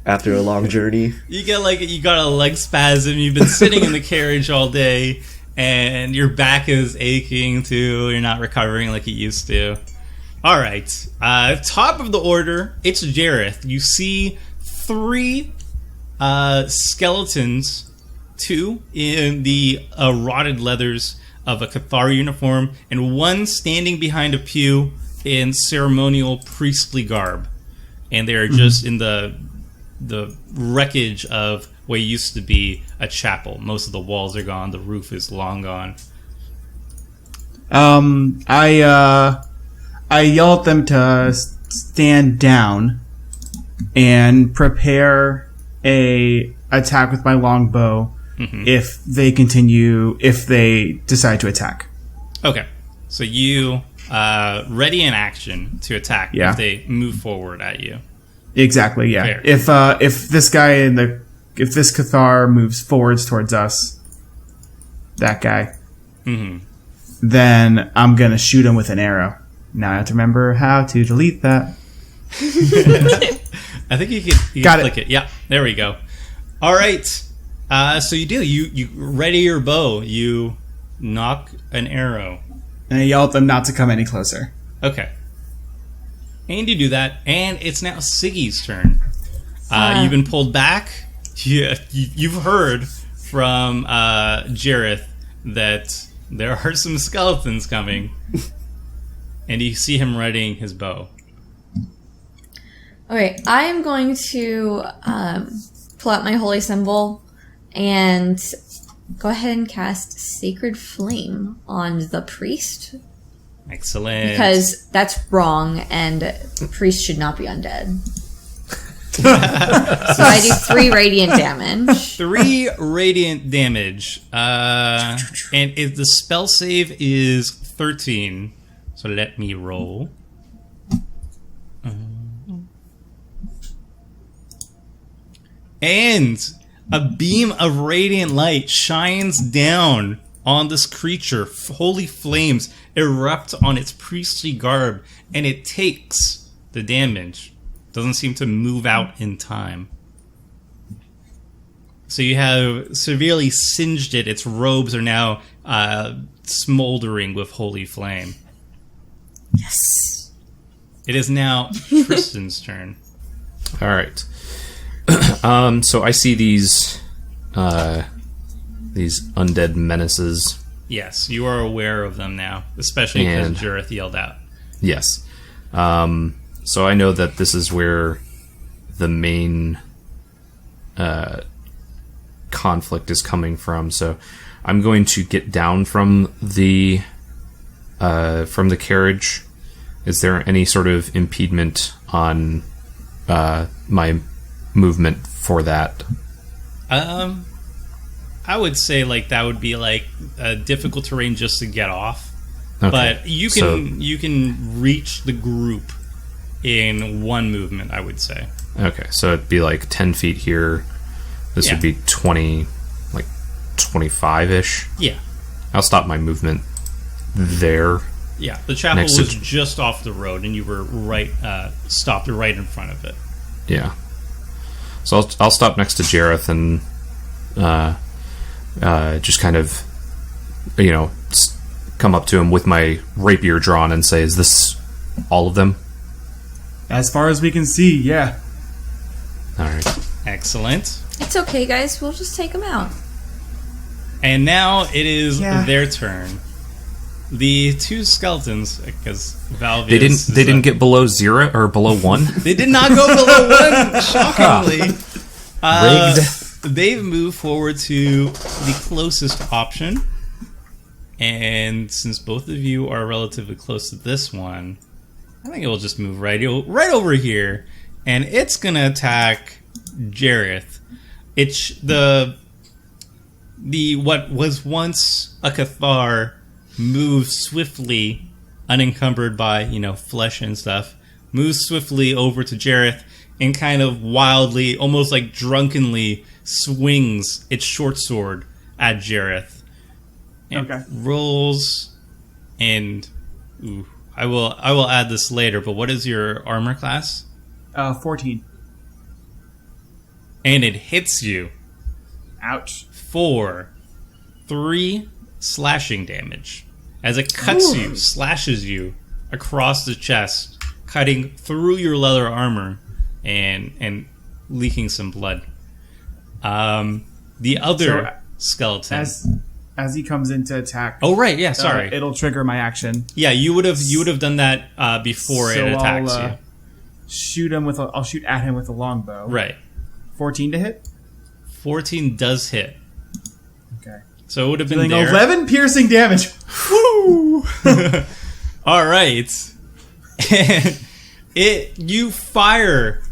after a long journey. You got a leg spasm. You've been sitting in the carriage all day, and your back is aching too. You're not recovering like you used to. All right, top of the order, it's Jareth. You see 3 skeletons two in the rotted leathers of a Cathar uniform, and one standing behind a pew in ceremonial priestly garb. And they are just in the wreckage of what used to be a chapel. Most of the walls are gone. The roof is long gone. I yell at them to stand down and prepare a attack with my longbow if they decide to attack. Okay. So you ready in action to attack if they move forward at you. Exactly, yeah. Fair. If this guy if this Cathar moves forwards towards us, that guy, then I'm gonna shoot him with an arrow. Now I have to remember how to delete that. I think you can click it. Yeah, there we go. All right. So you do. You ready your bow. You knock an arrow. And I yell at them not to come any closer. Okay. And you do that, and it's now Siggy's turn. You've been pulled back. You've heard from Jareth that there are some skeletons coming, and you see him readying his bow. Okay, I am going to pull out my holy symbol and go ahead and cast Sacred Flame on the priest. Excellent. Because that's wrong, and priests should not be undead. So I do 3 radiant damage. 3 radiant damage. And if the spell save is 13, so let me roll. And a beam of radiant light shines down on this creature. Holy flames erupt on its priestly garb, and it takes the damage. Doesn't seem to move out in time. So you have severely singed it. Its robes are now smoldering with holy flame. Yes. It is now Tristan's turn. All right. So I see these undead menaces. Yes, you are aware of them now, especially because Jareth yelled out. Yes. So I know that this is where the main conflict is coming from. So I'm going to get down from the carriage. Is there any sort of impediment on my movement for that? I would say that would be a difficult terrain just to get off. Okay. But you can reach the group in one movement, I would say. Okay, so it'd be 10 feet here. This would be 20, 25-ish. Yeah. I'll stop my movement there. Yeah, the chapel was just off the road, and you were stopped right in front of it. Yeah. So I'll stop next to Jareth and just kind of, come up to him with my rapier drawn and say, "Is this all of them?" As far as we can see, yeah. All right. Excellent. It's okay, guys. We'll just take them out. And now it is their turn. The 2 skeletons, because Valvius... They didn't get below 0 or below 1? They did not go below 1, shockingly. Rigged. They've moved forward to the closest option. And since both of you are relatively close to this one, I think it will just move right over here. And it's going to attack Jareth. It's the what was once a Cathar moves swiftly, unencumbered by, flesh and stuff, moves swiftly over to Jareth and kind of wildly, almost drunkenly, swings its short sword at Jareth. And rolls, and I will add this later, but what is your armor class? 14. And it hits you. Ouch. For 3 slashing damage. As it cuts you, slashes you across the chest, cutting through your leather armor and leaking some blood. The other skeleton. As he comes in to attack. Oh right, yeah. Sorry, it'll trigger my action. Yeah, you would have done that before it attacks you. I'll shoot at him with a longbow. Right. 14 to hit. 14 does hit. Okay. So it would have been Dealing there. 11 piercing damage. Woo! All right. And you fire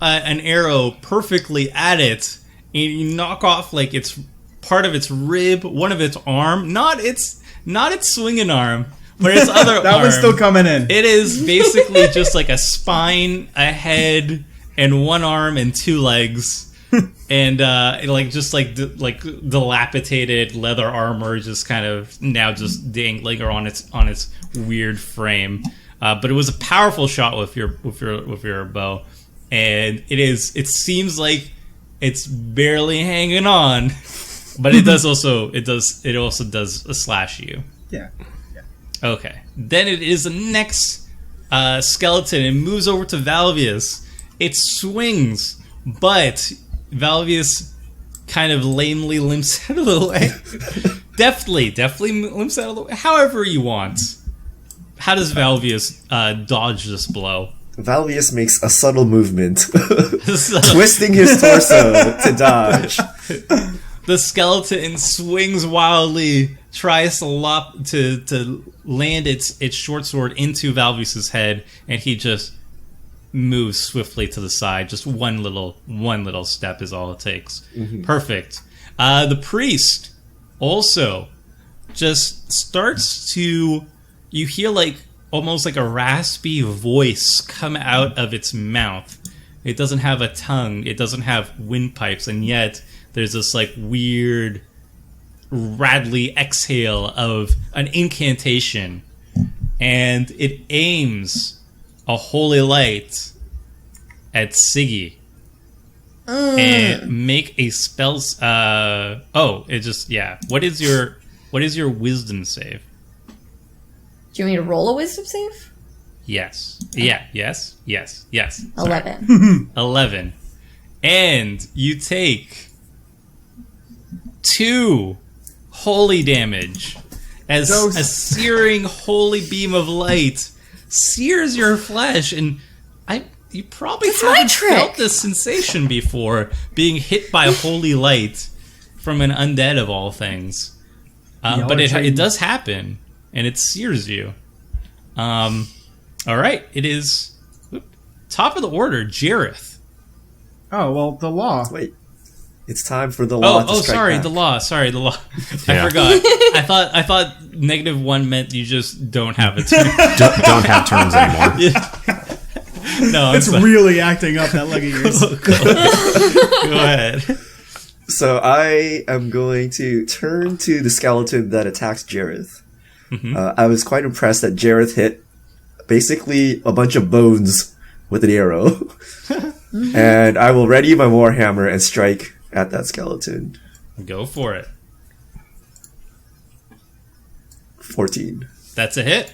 an arrow perfectly at it, and you knock off like it's part of its rib, one of its arm, not its swinging arm, but its other arm. That one's still coming in. It is basically just like a spine, a head, and one arm and two legs. And dilapidated leather armor, just kind of now just dangling on its weird frame. But it was a powerful shot with your bow, and it seems like it's barely hanging on, but it also does slash you. Yeah. Okay, then it is the next skeleton. It moves over to Valvius. It swings, but Valvius kind of lamely limps out of the way. deftly limps out of the way. However you want. How does Valvius dodge this blow? Valvius makes a subtle movement, twisting his torso to dodge. The skeleton swings wildly, tries to land its short sword into Valvius's head, and he just moves swiftly to the side. Just one little step is all it takes. Mm-hmm. Perfect. The priest also just starts to... You hear almost like a raspy voice come out of its mouth. It doesn't have a tongue. It doesn't have windpipes, and yet there's this weird rattly exhale of an incantation, and it aims a holy light at Siggy. And make a spell. What is your wisdom save? Do you want me to roll a wisdom save? Yes. Yeah. Yes. 11. 11. And you take 2 holy damage as a searing holy beam of light sears your flesh, and you probably haven't felt this sensation before, being hit by holy light from an undead of all things. But it does happen, and it sears you. All right, it is top of the order, Jareth. Oh, well, the law. Wait. It's time for the law to strike back. The law. Sorry, the law. Yeah. I forgot. I thought -1 meant you just don't have a turn. don't have turns anymore. Yeah. No, it's really acting up, that leg of yours. Go ahead. So I am going to turn to the skeleton that attacks Jareth. Mm-hmm. I was quite impressed that Jareth hit basically a bunch of bones with an arrow. And I will ready my Warhammer and strike at that skeleton. Go for it. 14. That's a hit.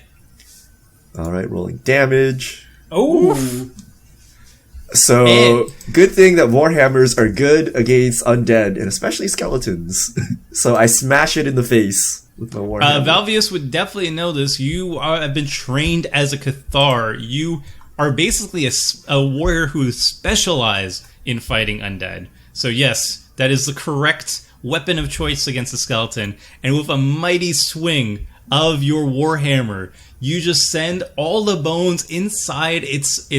Alright, rolling damage. Oh! So, good thing that Warhammers are good against undead, and especially skeletons. So I smash it in the face with my Warhammer. Valvius would definitely know this. You have been trained as a Cathar. You are basically a warrior who is specialized in fighting undead. So yes, that is the correct weapon of choice against the skeleton. And with a mighty swing of your Warhammer, you just send all the bones inside its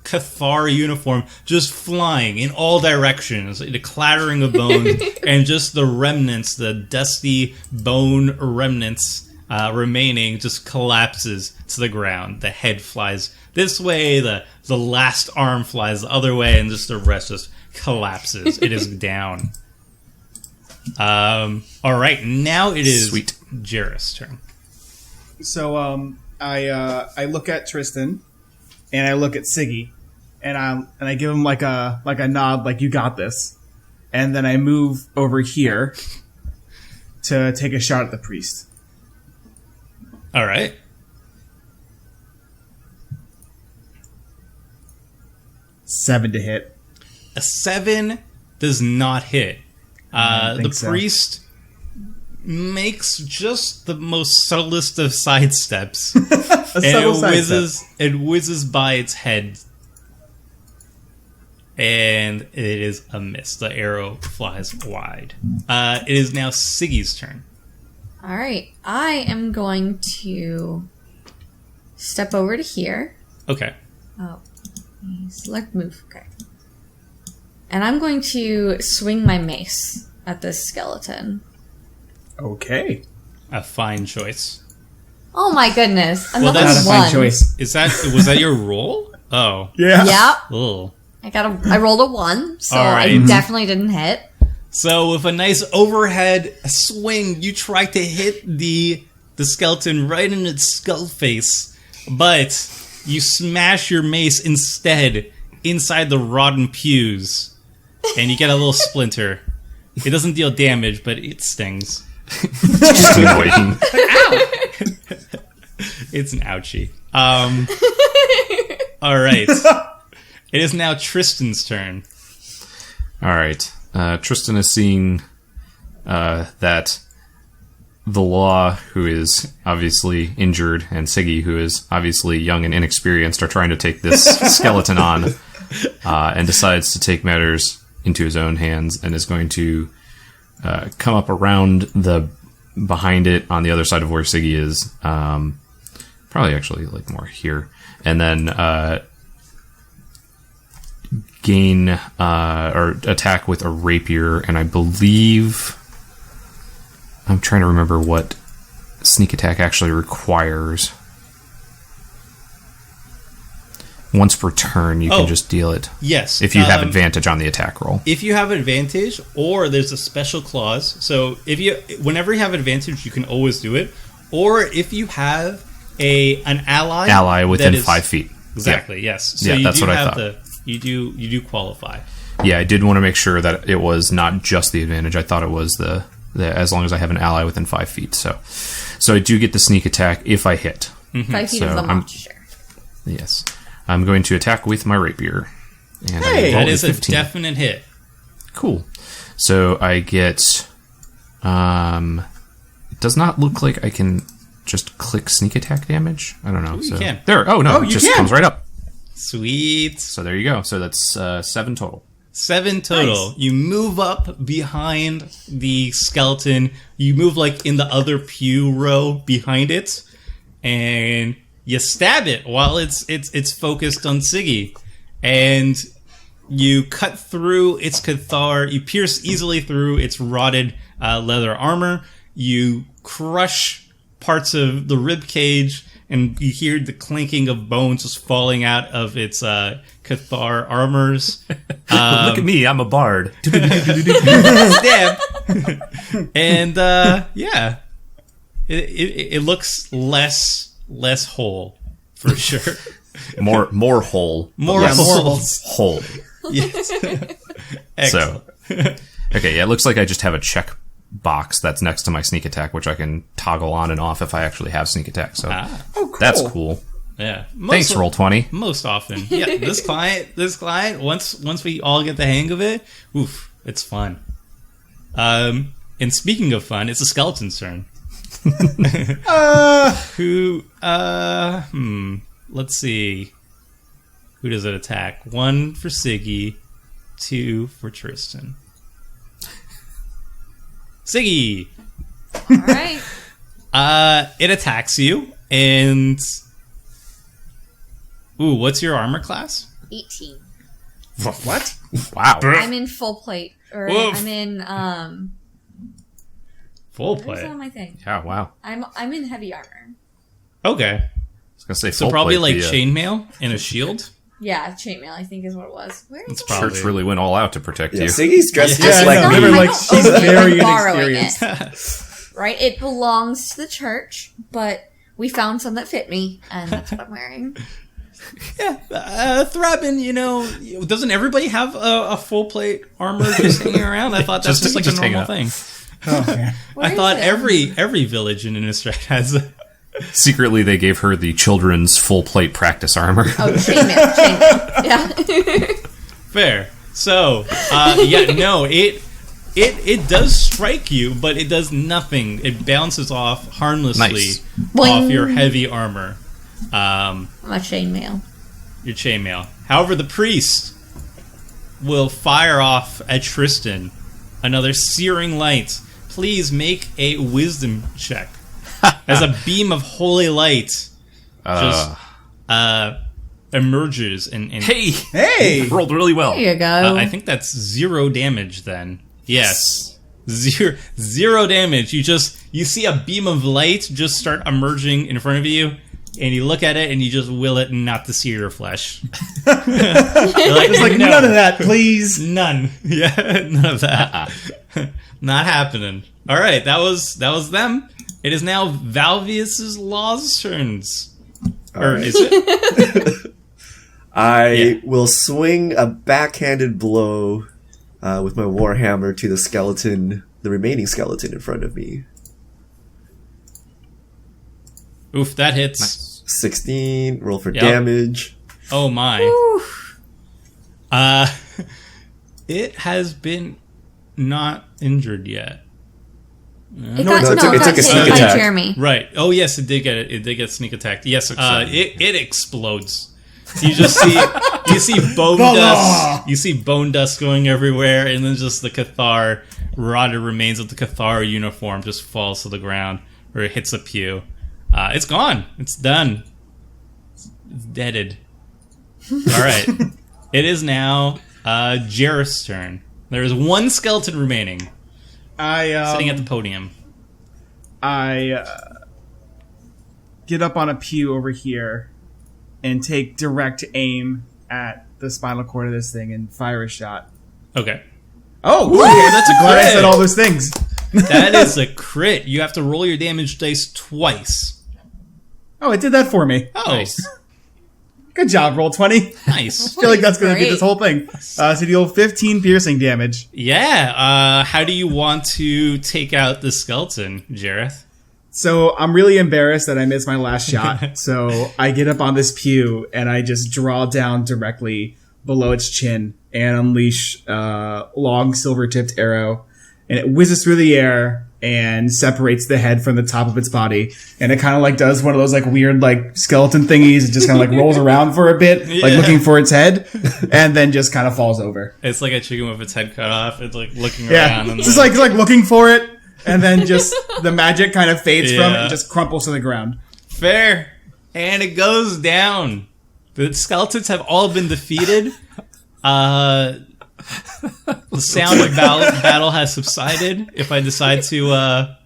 Cathar uniform just flying in all directions, the clattering of bones, and just the remnants, the dusty bone remnants remaining, just collapses to the ground. The head flies this way, the last arm flies the other way, and just the rest just collapses. It is down. All right, now it is Jareth's turn. So I look at Tristan, and I look at Siggy, and I give him like a nod, like you got this, and then I move over here to take a shot at the priest. All right. Seven to hit. A 7 does not hit. I The think so. priest makes just the most subtlest of sidesteps. A subtle sidestep. It whizzes by its head. And it is a miss. The arrow flies wide. It is now Siggy's turn. All right. I am going to step over to here. Okay. Oh, select move. Okay. And I'm going to swing my mace at this skeleton. Okay. A fine choice. Oh my goodness! Well, Another that's Not a one. fine choice. Was that your roll? Oh. Yeah. Yep. Ugh. I rolled a 1, so All right. I definitely didn't hit. So with a nice overhead swing, you try to hit the skeleton right in its skull face, but you smash your mace instead inside the rotten pews, and you get a little splinter. It doesn't deal damage, but it stings. Just annoying. It's an ouchie. All right. It is now Tristan's turn. All right. Tristan is seeing that the law, who is obviously injured, and Siggy, who is obviously young and inexperienced, are trying to take this skeleton on, and decides to take matters into his own hands and is going to come up around the behind it on the other side of where Siggy is. Probably actually like more here, and then gain or attack with a rapier, and I believe I'm trying to remember what sneak attack actually requires. Once per turn, you can just deal it. Yes. If you have advantage on the attack roll. If you have advantage, or there's a special clause. So whenever you have advantage, you can always do it. Or if you have an ally Within that is, 5 feet. Exactly. Yeah. Yes. So Yeah, you that's do what I have thought. you do qualify. Yeah, I did want to make sure that it was not just the advantage. I thought it was the as long as I have an ally within 5 feet. So I do get the sneak attack if I hit. 5 feet So of the I'm- monster. Yes. I'm going to attack with my rapier. And Hey! I rolled That is a 15. definite hit. Cool. So I get... it does not look like I can just click sneak attack damage. I don't know. Ooh, you so can. There. Oh, no. Oh, it you just can. comes right up. Sweet. So there you go. So that's 7 total. 7 total. Nice. You move up behind the skeleton. You move like in the other pew row behind it, and you stab it while it's focused on Siggy, and you cut through its cathar. You pierce easily through its rotted leather armor. You crush parts of the rib cage, and you hear the clinking of bones just falling out of its cathar armors. Look at me. I'm a bard. Stab. And yeah, it looks less whole for sure. More whole. More Yeah, more whole. Whole. Yes. So, Excellent. okay, yeah, it looks like I just have a check box that's next to my sneak attack, which I can toggle on and off if I actually have sneak attack. So that's cool. Yeah. Thanks, Roll20. Most often, yeah. This client. Once we all get the hang of it, oof, it's fun. And speaking of fun, it's a skeleton's turn. Let's see. Who does it attack? 1 for Siggy, 2 for Tristan. Siggy! All right. It attacks you, and... Ooh, what's your armor class? 18. What? Wow. I'm in full plate. Or Oof. I'm in, Full where's play. on my thing? Yeah, wow. I'm in heavy armor. Okay. I was going to say, So full probably plate, like the, chainmail and a shield? Yeah, chainmail, I think is what it was. Where is It's it? probably... Church really went all out to protect Yeah, you. Siggy's dressed Yeah, just I like know. me. Remember, like, I she's don't own it, very I'm borrowing inexperienced. it. Right? It belongs to the church, but we found some that fit me, and that's what I'm wearing. Yeah, Thrabin, doesn't everybody have a full plate armor just hanging around? I thought that's just like a just hanging normal out. thing. Oh, man. I thought every village in Innistrad has a... Secretly, they gave her the children's full plate practice armor. Oh, chainmail. Yeah. Fair. So, it It does strike you, but it does nothing. It bounces off harmlessly Nice. off your heavy armor. My chainmail. Your chainmail. However, the priest will fire off at Tristan another searing light. Please make a wisdom check. As a beam of holy light just emerges and Hey! Rolled really well. There you go. I think that's 0 damage then. Yes. Zero damage. You see a beam of light just start emerging in front of you, and you look at it and you just will it not to sear your flesh. You're like, It's like, no. none of that, please. None. Yeah, none of that. Not happening. All right, that was them. It is now Valvius's Law's turns. Or right. is it? I will swing a backhanded blow with my warhammer to the remaining skeleton in front of me. Oof, that hits. 16, roll for Yep. damage. Oh my. It has been not injured yet. It No, it took a hit sneak by attack. Jeremy. Right. Oh yes, it did get sneak attacked. Yes, it explodes. You just see bone dust. You see bone dust going everywhere, and then just the Cathar rotted remains of the Cathar uniform just falls to the ground, or it hits a pew. It's gone. It's done. It's deaded. All right. It is now Jareth's turn. There is one skeleton remaining, sitting at the podium. I get up on a pew over here and take direct aim at the spinal cord of this thing and fire a shot. Okay. Oh, that's a glad I crit. said all those things. That is a crit. You have to roll your damage dice twice. Oh, it did that for me. Oh, Nice. Good job, roll 20. nice. I feel like that's going to be Great. this whole thing. So deal 15 piercing damage. Yeah. How do you want to take out the skeleton, Jareth? So I'm really embarrassed that I missed my last shot. So I get up on this pew and I just draw down directly below its chin and unleash a long silver-tipped arrow. And it whizzes through the air and separates the head from the top of its body. And it kind of like does one of those like weird like skeleton thingies. It just kind of like rolls around for a bit, like Yeah. looking for its head, and then just kind of falls over. It's like a chicken with its head cut off. It's like looking Yeah, around. And it's just then- like looking for it, and then just the magic kind of fades from it Yeah. and just crumples to the ground. fair. And it goes down. The skeletons have all been defeated. The sound of battle has subsided. If I decide to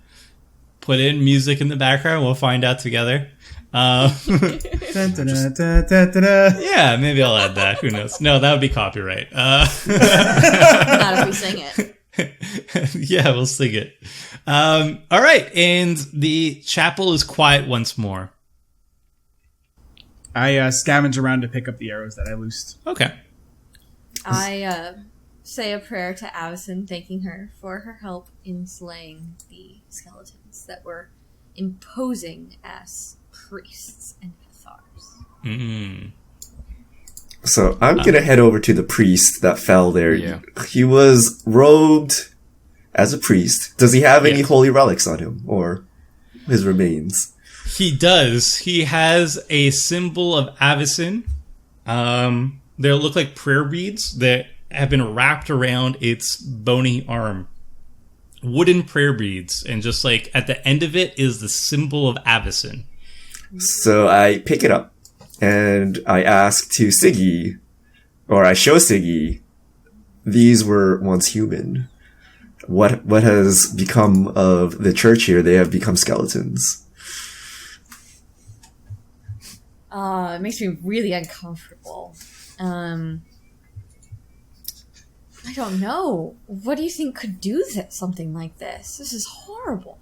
put in music in the background, we'll find out together. Dun, dun, dun, dun, dun, dun, dun. Yeah, maybe I'll add that. Who knows? No, that would be copyright. Not if we sing it. Yeah, we'll sing it. All right, and the chapel is quiet once more. I scavenge around to pick up the arrows that I loosed. Okay. I say a prayer to Avison, thanking her for her help in slaying the skeletons that were imposing as priests and Cathars. Mm. So I'm gonna head over to the priest that fell there. Yeah. He was robed as a priest. Does he have any Yes. holy relics on him or his remains? He does. He has a symbol of Avison. They look like prayer beads that have been wrapped around its bony arm. Wooden prayer beads, and just like at the end of it is the symbol of Avison. So I pick it up and I ask to Siggy, or I show Siggy, these were once human. What has become of the church here? They have become skeletons. It makes me really uncomfortable. I don't know. What do you think could do something like this? This is horrible.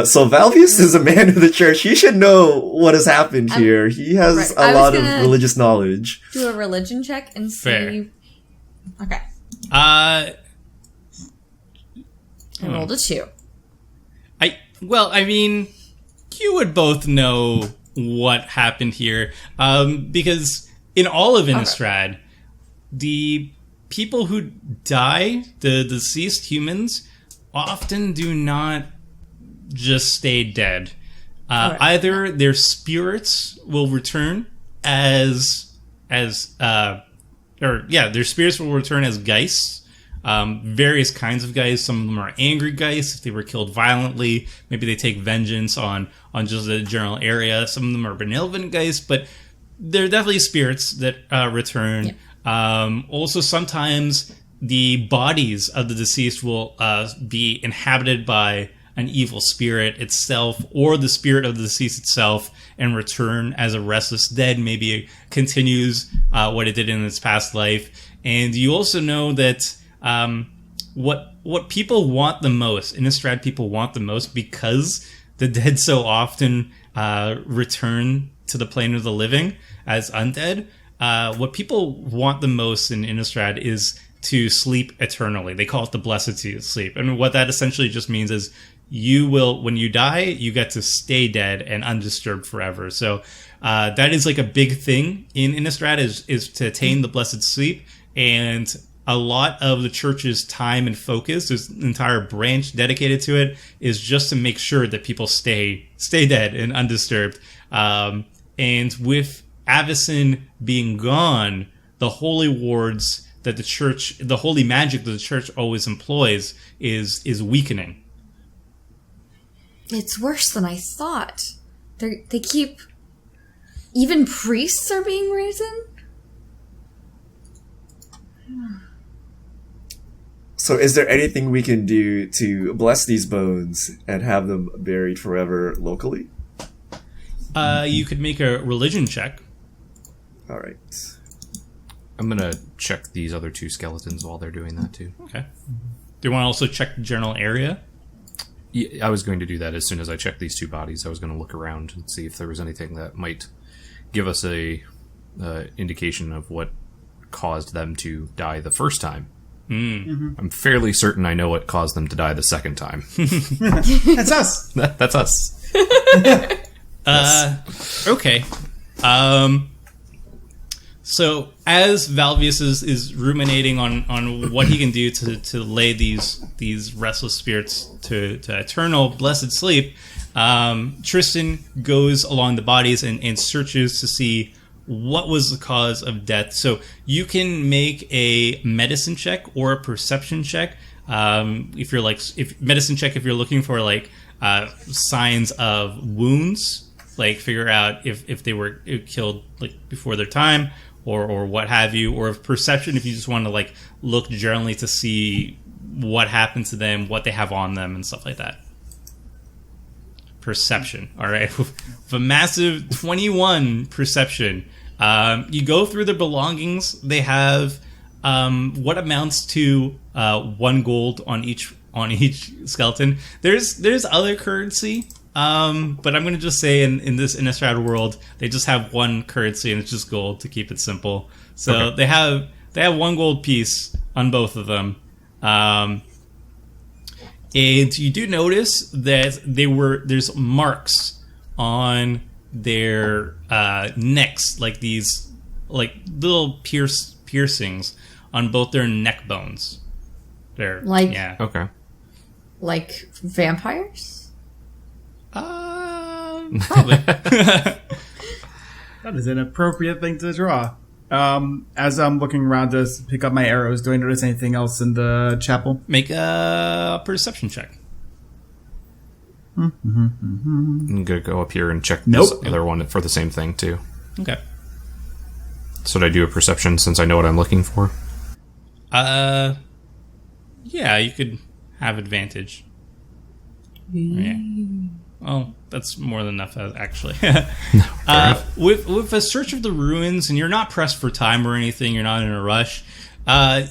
So Valvius is a man of the church. He should know what has happened here. He has right. I a was lot of gonna- religious knowledge. Do a religion check and see. Fair. Okay. I rolled a 2. I mean, you would both know what happened here, because in all of Innistrad, the people who die, the deceased humans, often do not just stay dead. Either their spirits will return their spirits will return as geists. Various kinds of geists. Some of them are angry geists if they were killed violently. Maybe they take vengeance on just the general area. Some of them are benevolent geists, but they're definitely spirits that return. Yeah. Also, sometimes the bodies of the deceased will be inhabited by an evil spirit itself, or the spirit of the deceased itself, and return as a restless dead. Maybe it continues what it did in its past life. And you also know that what people want the most, Innistrad people want the most, because the dead so often return to the plane of the living as undead. What people want the most in Innistrad is to sleep eternally. They call it the blessed sleep. And what that essentially just means is you will, when you die, you get to stay dead and undisturbed forever. So that is like a big thing in Innistrad is to attain the blessed sleep. And a lot of the church's time and focus, there's an entire branch dedicated to it, is just to make sure that people stay dead and undisturbed. And with Avacyn being gone, the holy wards that the church, the holy magic that the church always employs is weakening. It's worse than I thought. They keep... Even priests are being risen? So is there anything we can do to bless these bones and have them buried forever locally? You could make a religion check. All right. I'm going to check these other two skeletons while they're doing that, too. Okay. Do you want to also check the general area? Yeah, I was going to do that as soon as I checked these two bodies. I was going to look around and see if there was anything that might give us a indication of what caused them to die the first time. Mm. I'm fairly certain I know what caused them to die the second time. That's us. That's us. Okay. So as Valvius is ruminating on what he can do to lay these restless spirits to eternal blessed sleep, Tristan goes along the bodies and searches to see what was the cause of death. So you can make a medicine check or a perception check. If medicine check, if you're looking for signs of wounds, like figure out if they were killed before their time or what have you, or if perception, if you just want to look generally to see what happened to them, what they have on them, and stuff like that. Perception. All right. With a massive 21 perception. You go through their belongings. They have what amounts to 1 gold on each skeleton. There's other currency, but I'm going to just say in this Innistrad world, they just have one currency and it's just gold to keep it simple. So okay. they have 1 gold piece on both of them. And you do notice that there's marks on their necks, like these little piercings on both their neck bones. Okay. Like vampires? Probably. That is an appropriate thing to draw. As I'm looking around to pick up my arrows, do I notice anything else in the chapel? Make a perception check. I'm going to go up here and check Nope. this other one for the same thing, too. Okay. So did I do a perception since I know what I'm looking for? Yeah, you could have advantage. Yeah. Oh, that's more than enough, actually. With a search of the ruins, and you're not pressed for time or anything, you're not in a rush,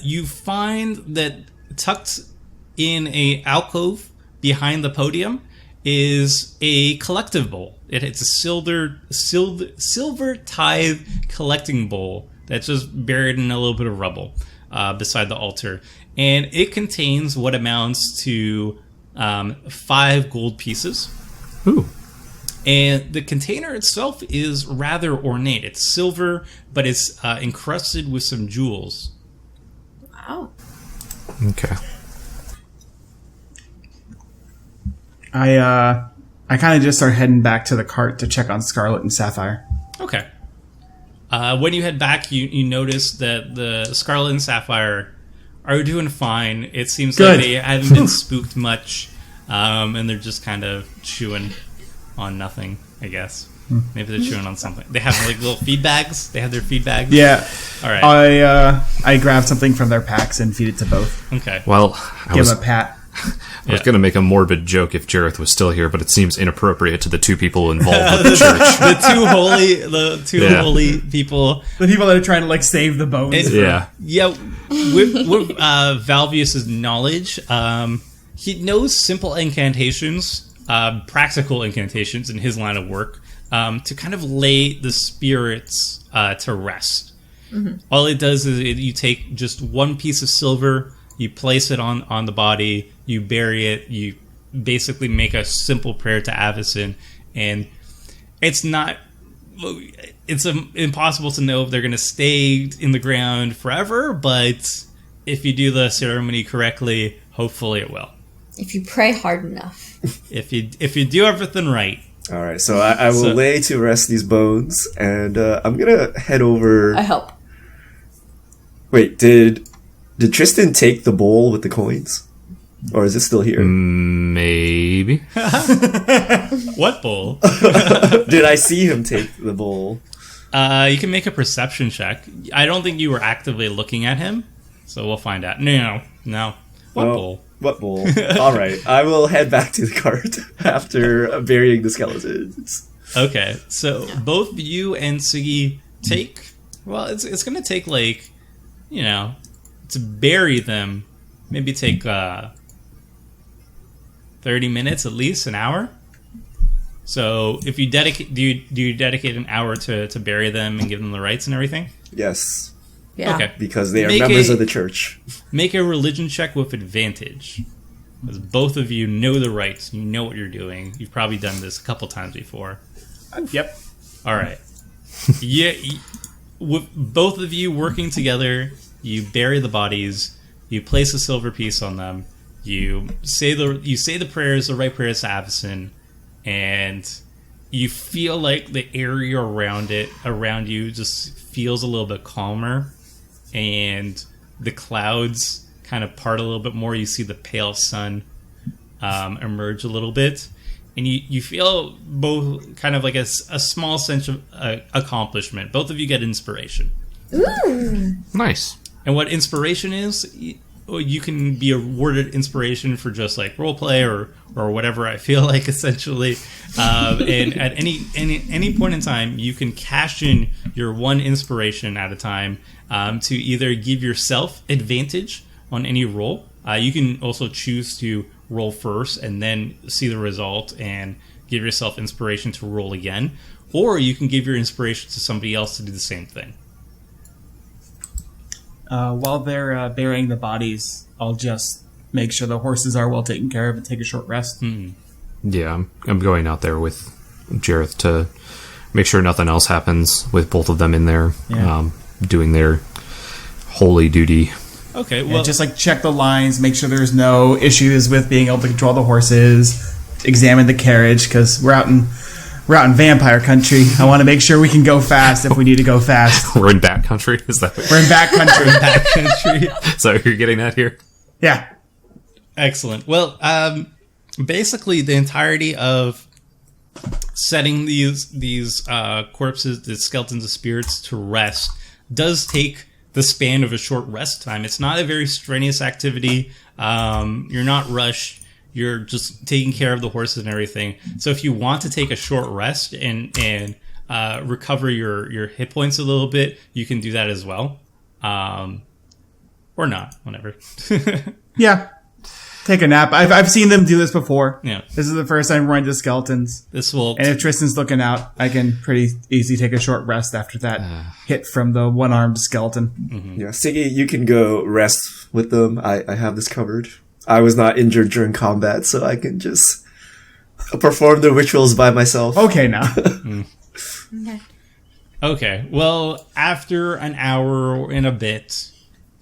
you find that tucked in a alcove behind the podium is a collective bowl. It's a silver tithe collecting bowl that's just buried in a little bit of rubble beside the altar. And it contains what amounts to 5 gold pieces. Ooh. And the container itself is rather ornate. It's silver, but it's encrusted with some jewels Oh. Okay. I kind of just start heading back to the cart to check on Scarlet and Sapphire. Okay. When you head back, you notice that the Scarlet and Sapphire are doing fine. It seems Good. like they haven't been spooked much, and they're just kind of chewing on nothing, I guess. Maybe they're chewing on something. They have like little feed bags. They have their feed bags. Yeah. All right. I grab something from their packs and feed it to both. Okay. Well, I Give was them a pat. going to make a morbid joke if Jareth was still here, but it seems inappropriate to the two people involved with the church. the two holy people. The people that are trying to like save the bones. Yeah. Yeah, with Valvius's knowledge, he knows simple incantations, practical incantations in his line of work, to kind of lay the spirits to rest. Mm-hmm. All it does is you take just one piece of silver, you place it on the body, you bury it, you basically make a simple prayer to Avacyn, and it's impossible to know if they're going to stay in the ground forever, but if you do the ceremony correctly, hopefully it will. If you pray hard enough. If you do everything right. All right, so I will lay to rest these bones, and I'm gonna head over. I hope. Wait, did Tristan take the bowl with the coins, or is it still here? Maybe. What bowl? Did I see him take the bowl? You can make a perception check. I don't think you were actively looking at him, so we'll find out. No. What bowl? What bowl? All right, I will head back to the cart after burying the skeletons. Okay, so both you and Siggy take. Well, it's gonna take to bury them. Maybe take 30 minutes, at least an hour. So if you dedicate, do you dedicate an hour to bury them and give them the rites and everything? Yes. Yeah. Okay. Because they are members of the church. Make a religion check with advantage. Because both of you know the rites. You know what you're doing. You've probably done this a couple times before. Yep. All right. With both of you working together, you bury the bodies. You place a silver piece on them. You say the prayers, the right prayers to Avacyn, and you feel like the area around you just feels a little bit calmer. And the clouds kind of part a little bit more. You see the pale sun emerge a little bit. And you feel both kind of like a small sense of accomplishment. Both of you get inspiration. Ooh. Nice. And what inspiration is, you can be awarded inspiration for just like roleplay or whatever I feel like, essentially. And at any point in time, you can cash in your one inspiration at a time to either give yourself advantage on any roll. You can also choose to roll first and then see the result and give yourself inspiration to roll again. Or you can give your inspiration to somebody else to do the same thing. While they're burying the bodies, I'll just make sure the horses are well taken care of and take a short rest. Yeah, I'm going out there with Jareth to make sure nothing else happens with both of them in there, doing their holy duty. Okay, well, just like check the lines, make sure there's no issues with being able to control the horses, examine the carriage, because we're out in vampire country. I want to make sure we can go fast if we need to go fast. We're in back country? Is that what We're in back country. back country. So you're getting that here? Yeah. Excellent. Well, basically the entirety of setting these corpses, the skeletons of spirits, to rest does take the span of a short rest time. It's not a very strenuous activity. You're not rushed. You're just taking care of the horses and everything. So if you want to take a short rest and recover your hit points a little bit, you can do that as well. Or not, whatever. Yeah. Take a nap. I've seen them do this before. Yeah. This is the first time we're into skeletons. This will... And if Tristan's looking out, I can pretty easy take a short rest after that hit from the one-armed skeleton. Mm-hmm. Yeah, Siggy, you can go rest with them. I have this covered. I was not injured during combat, so I can just perform the rituals by myself. Okay, now. Okay. Okay, well, after an hour and a bit,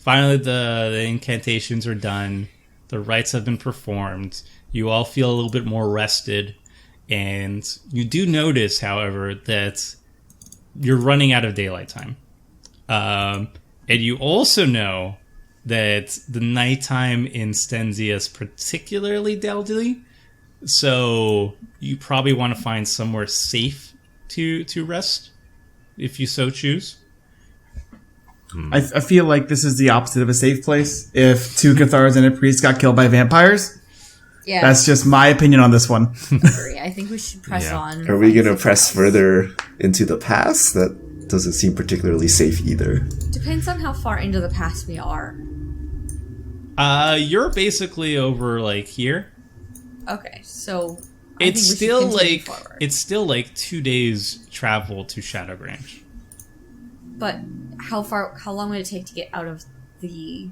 finally the incantations are done. The rites have been performed. You all feel a little bit more rested. And you do notice, however, that you're running out of daylight time. And you also know that the nighttime in Stensia is particularly deadly. So you probably want to find somewhere safe to rest, if you so choose. I feel like this is the opposite of a safe place. If 2 Cathars and a priest got killed by vampires, Yeah. that's just my opinion on this one. agree. I think we should press on. Are we going to press further into the past? That doesn't seem particularly safe either. Depends on how far into the past we are. You're basically over like here. Okay, so It's still like 2 days travel to Shadowgrange. But how long would it take to get out of the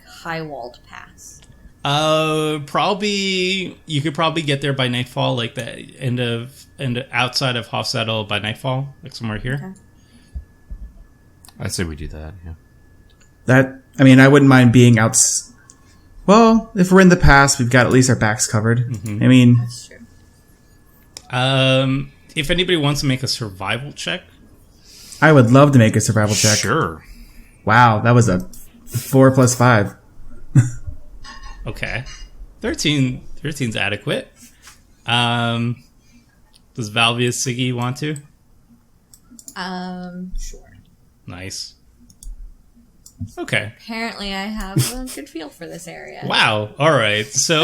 high walled pass? Probably you could probably get there by nightfall, like the end outside of Hofsaddle by nightfall, like somewhere here. Okay. I'd say we do that, yeah. I wouldn't mind being out. Well, if we're in the past, we've got at least our backs covered. Mm-hmm. That's true. If anybody wants to make a survival check, I would love to make a survival check. Sure. Wow, that was a 4 + 5. okay, 13's adequate. Does Valvius Siggy want to? Sure. Nice. Okay. Apparently, I have a good feel for this area. Wow. All right. So,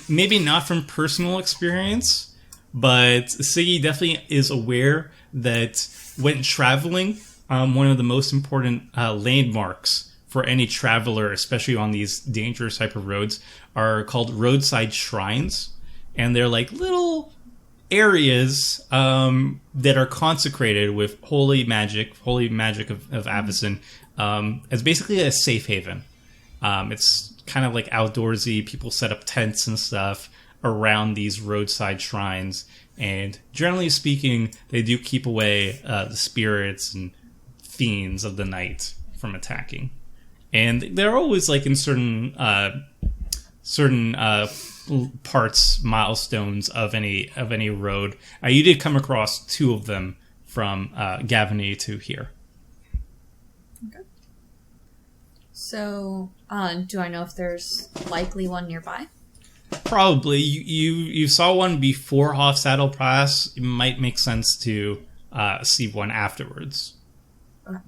maybe not from personal experience, but Siggy definitely is aware that when traveling, one of the most important landmarks for any traveler, especially on these dangerous type of roads, are called roadside shrines. And they're like little areas that are consecrated with holy magic of Avacyn, as basically a safe haven. It's kind of like outdoorsy. People set up tents and stuff around these roadside shrines, and generally speaking, they do keep away the spirits and fiends of the night from attacking. And they're always like in certain parts, milestones of any road. You did come across 2 of them from Gavany to here. Okay. So, do I know if there's likely one nearby? Probably. You saw one before Hofsaddle Pass. It might make sense to see one afterwards. Okay.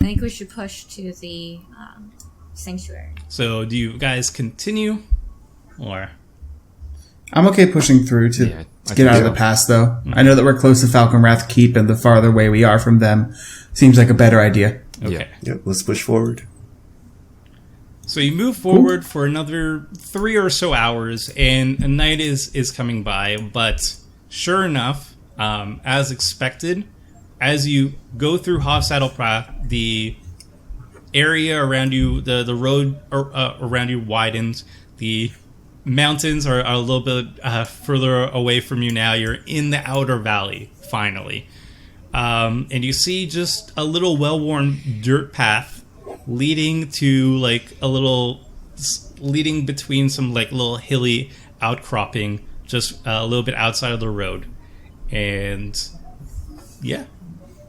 I think we should push to the sanctuary. So, do you guys continue, or? I'm okay pushing through to Yeah, I get out of think the pass, though. I know that we're close to Falconwrath Keep, and the farther away we are from them seems like a better idea. Okay. Yep, let's push forward. So you move forward for another 3 or so hours, and a night is coming by. But sure enough, as expected, as you go through Hofsaddle Path, the area around you, the road around you widens. The mountains are a little bit further away from you now. You're in the outer valley, finally. And you see just a little well-worn dirt path leading to leading between some little hilly outcropping, just a little bit outside of the road. And yeah,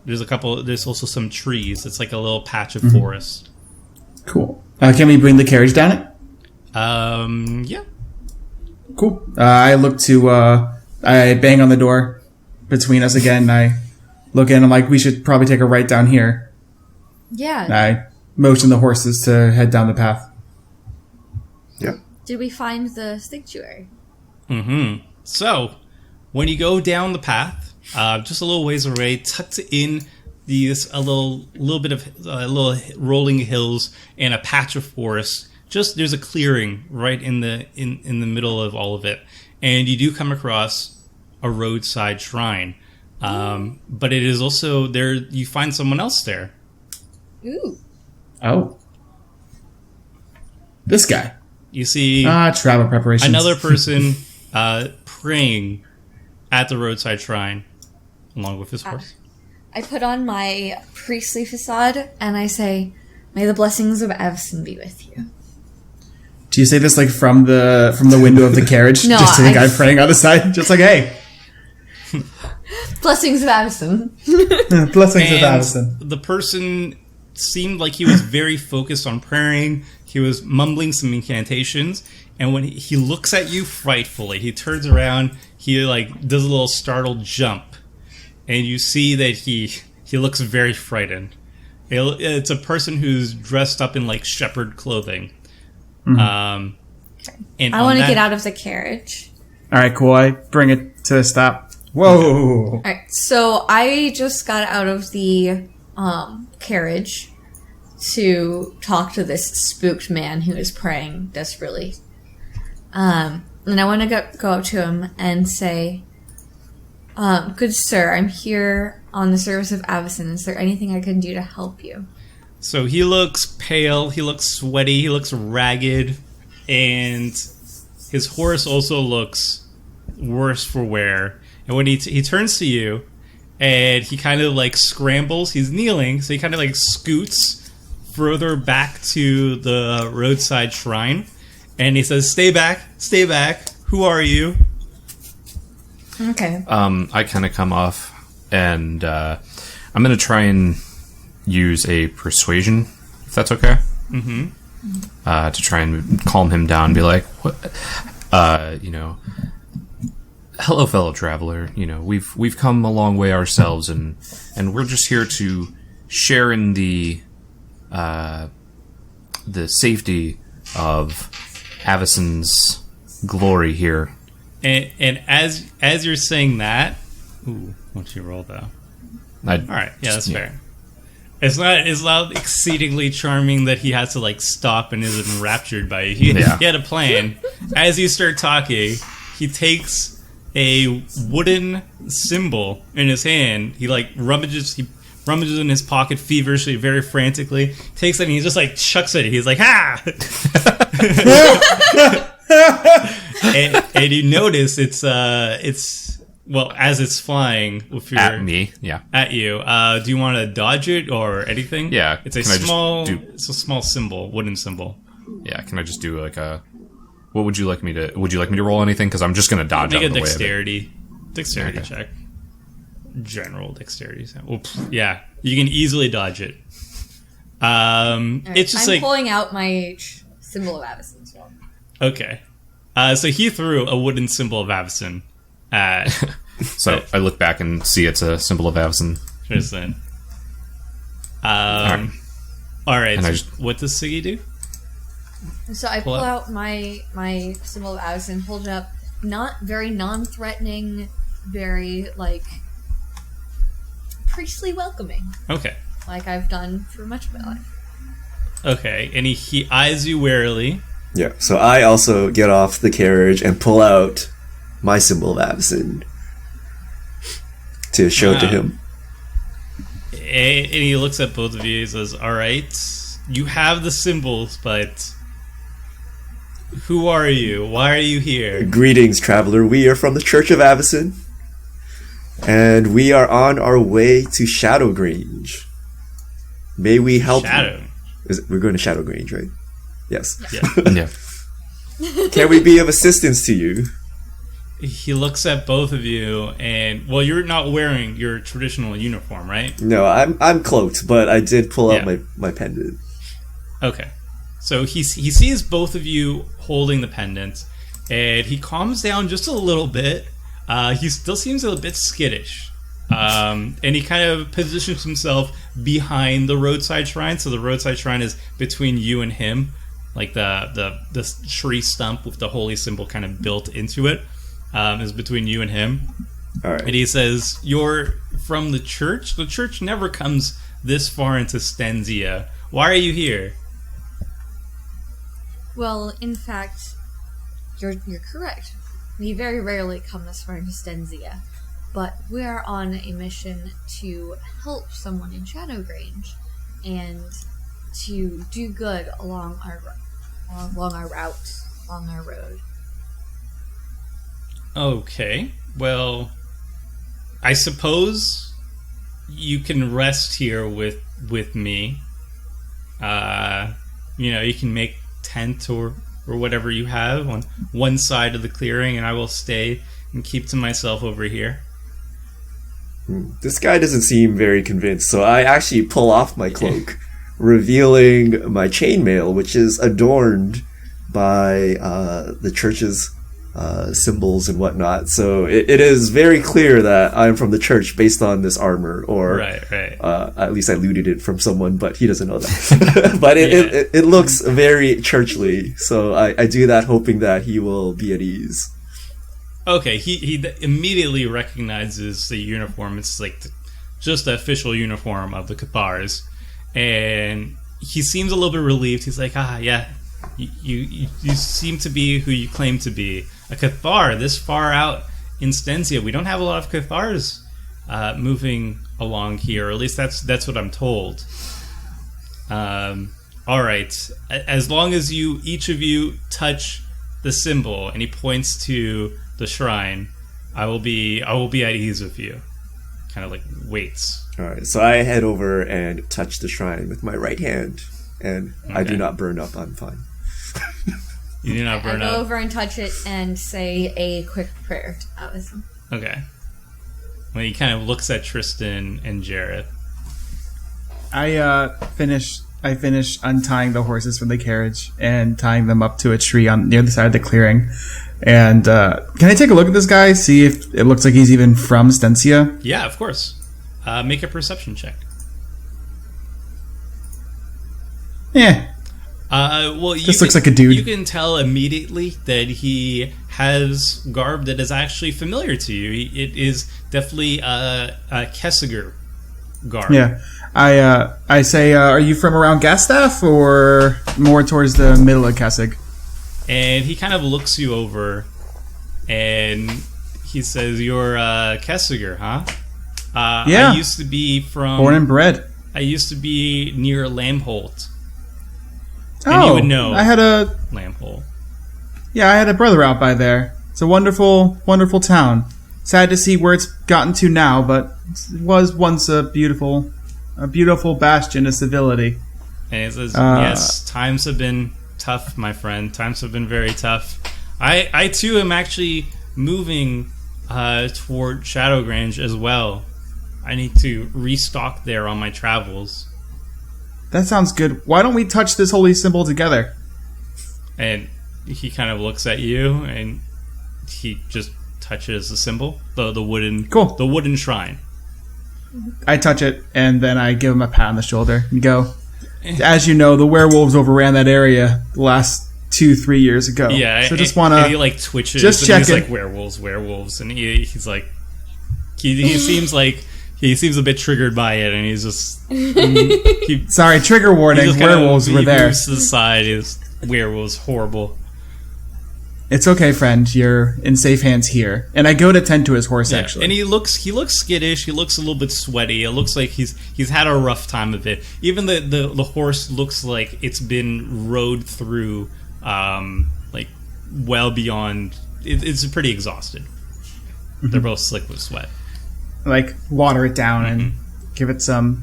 there's also some trees. It's like a little patch of forest. Cool. Can we bring the carriage down it? Yeah. Cool. I look to, I bang on the door between us again. I look in, I'm like, we should probably take a right down here. Yeah. I motion the horses to head down the path. Yep. Did we find the sanctuary? Mm-hmm. So, when you go down the path, just a little ways away, tucked in a little bit of little rolling hills and a patch of forest. Just there's a clearing right in the middle of all of it, and you do come across a roadside shrine. But it is also there. You find someone else there. Ooh. Oh. This guy. You see travel preparations. another person praying at the roadside shrine, along with his horse. I put on my priestly facade and I say, "May the blessings of Avison be with you." Do you say this like from the window of the carriage? No, just to the guy praying on the side? Just like, hey. Blessings of Avison. Blessings of And Avison. the person seemed like he was very focused on praying. He was mumbling some incantations, and when he looks at you frightfully, he turns around, he like does a little startled jump, and you see that he looks very frightened. It's a person who's dressed up in like shepherd clothing. And I want to get out of the carriage. All right, cool. I bring it to a stop. Whoa. All right, so I just got out of the carriage to talk to this spooked man who is praying desperately. And I want to go up to him and say, "Good sir, I'm here on the service of Avison. Is there anything I can do to help you?" So he looks pale, he looks sweaty, he looks ragged, and his horse also looks worse for wear. And when he turns to you, and he kind of like scrambles, he's kneeling, so he kind of like scoots further back to the roadside shrine, and he says, stay back, who are you?" Okay. I kind of come off, and I'm going to try and use a persuasion, if that's okay. Mm-hmm. To try and calm him down, be like, "What? Hello, fellow traveler. We've come a long way ourselves, and we're just here to share in the safety of Avison's glory here." And as you're saying that, ooh, what'd you roll though? All right, yeah, that's fair. It's not exceedingly charming that he has to like stop and is enraptured by you. He had a plan. As you start talking, he takes a wooden symbol in his hand. He like rummages in his pocket feverishly, very frantically. Takes it and he just like chucks it. He's like, "Ha!" and you notice it's well, as it's flying with your At me, yeah. At you. Do you want to dodge it or anything? Yeah. It's a small symbol, wooden symbol. Yeah, can I just do like a... What would you like me to... Would you like me to roll anything? Because I'm just going to dodge out of the way of it. Dexterity check. General dexterity. Yeah, you can easily dodge it. It's just I'm like... pulling out my symbol of Avison as well. Okay. So he threw a wooden symbol of Avison at... So I look back and see it's a symbol of Avison. Tristan. All right. And So what does Siggy do? So I pull out my symbol of Avison, hold it up, not very non-threatening, very like priestly welcoming, Okay. like I've done for much of my life. Okay, and he eyes you warily. Yeah, so I also get off the carriage and pull out my symbol of Avison to show it to him. And he looks at both of you and says, "All right, you have the symbols, but who are you? Why are you here?" Greetings, traveler. We are from the Church of Avison, and we are on our way to Shadowgrange. May we help Shadow. you? We're going to Shadowgrange, right? Yes. Yeah. Yeah. Can we be of assistance to you? He looks at both of you, and well, you're not wearing your traditional uniform, right? No, I'm cloaked, but I did pull out Yeah. my pendant. Okay. So he sees both of you holding the pendants, and he calms down just a little bit. He still seems a bit skittish. And he kind of positions himself behind the roadside shrine. So the roadside shrine is between you and him, like the tree stump with the holy symbol kind of built into it, is between you and him. All right. And he says, "You're from the church? The church never comes this far into Stensia. Why are you here?" Well, in fact, you're correct. We very rarely come this far into Stensia, but we are on a mission to help someone in Shadowgrange and to do good along our route, along our road. Okay, well, I suppose you can rest here with me. You can make tent or whatever you have on one side of the clearing, and I will stay and keep to myself over here. This guy doesn't seem very convinced, so I actually pull off my cloak, revealing my chainmail, which is adorned by the church's symbols and whatnot. So it is very clear that I'm from the church based on this armor, or Right. at least I looted it from someone, but he doesn't know that. But it looks very churchly, so I do that hoping that he will be at ease. Okay, he immediately recognizes the uniform. It's like just the official uniform of the Cathars, and he seems a little bit relieved. He's like, yeah, you seem to be who you claim to be. A Cathar this far out in Stensia. We don't have a lot of Cathars moving along here, or at least that's what I'm told. All right, as long as each of you touch the symbol, and he points to the shrine, I will be at ease with you. Kind of like waits. All right, so I head over and touch the shrine with my right hand, and I do not burn up. I'm fine. You do not burn I up. go over and touch it and say a quick prayer to Allison. Okay. Well, he kind of looks at Tristan and Jareth. I finish untying the horses from the carriage and tying them up to a tree near the side of the clearing. And can I take a look at this guy, see if it looks like he's even from Stensia? Yeah, of course. Make a perception check. Yeah. Well, Just looks like a dude. You can tell immediately that he has garb that is actually familiar to you. It is definitely a Kessiger garb. Yeah. I say, are you from around Gastaff or more towards the middle of Kessig? And he kind of looks you over, and he says, "You're Kessiger, huh?" Yeah. I used to be from... Born and bred. I used to be near Lambholt. And you would know I had a Lambholt. brother out by there. It's a wonderful, wonderful town. Sad to see where it's gotten to now, but it was once a beautiful bastion of civility. And he says, "Yes, times have been tough, my friend. Times have been very tough. I too am actually moving toward Shadowgrange as well. I need to restock there on my travels." That sounds good. Why don't we touch this holy symbol together? And he kind of looks at you, and he just touches the symbol, the wooden shrine. I touch it, and then I give him a pat on the shoulder and go, "As you know, the werewolves overran that area the last 2-3 years ago. Yeah, so just want and he to like twitches, just and check he's it. like werewolves, and he's like he seems like he seems a bit triggered by it, and he's just Sorry, trigger warning. Werewolves were there. He moves to the side. Is werewolves horrible? It's okay, friend. You're in safe hands here. And I go to tend to his horse, Yeah. actually. And he looks skittish. He looks a little bit sweaty. It looks like he's had a rough time of it. Even the horse looks like it's been rode through, like well beyond. It's pretty exhausted. Mm-hmm. They're both slick with sweat. Like water it down and give it some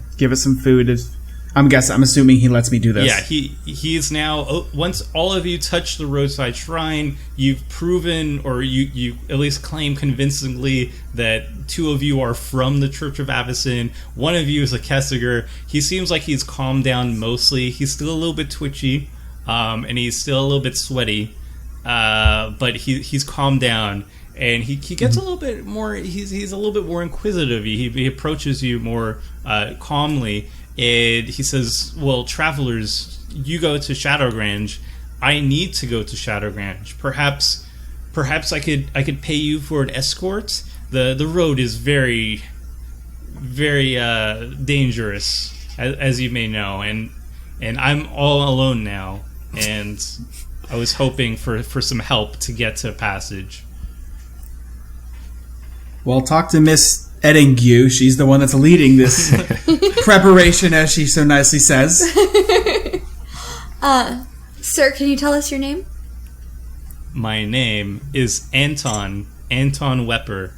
food. I'm assuming he lets me do this. Yeah, he is now. Once all of you touch the roadside shrine, you've proven, or you at least claim convincingly, that 2 of you are from the Church of Avacyn. 1 of you is a Kessiger. He seems like he's calmed down mostly. He's still a little bit twitchy, and he's still a little bit sweaty, but he's calmed down. And he gets a little bit more. He's a little bit more inquisitive. He approaches you more calmly, and he says, "Well, travelers, you go to Shadowgrange. I need to go to Shadowgrange. Perhaps I could pay you for an escort. The road is very, very dangerous, as you may know, and I'm all alone now. And I was hoping for some help to get to Passage." Well, talk to Miss Eddingue. She's the one that's leading this preparation, as she so nicely says. Sir, can you tell us your name? My name is Anton Wepper.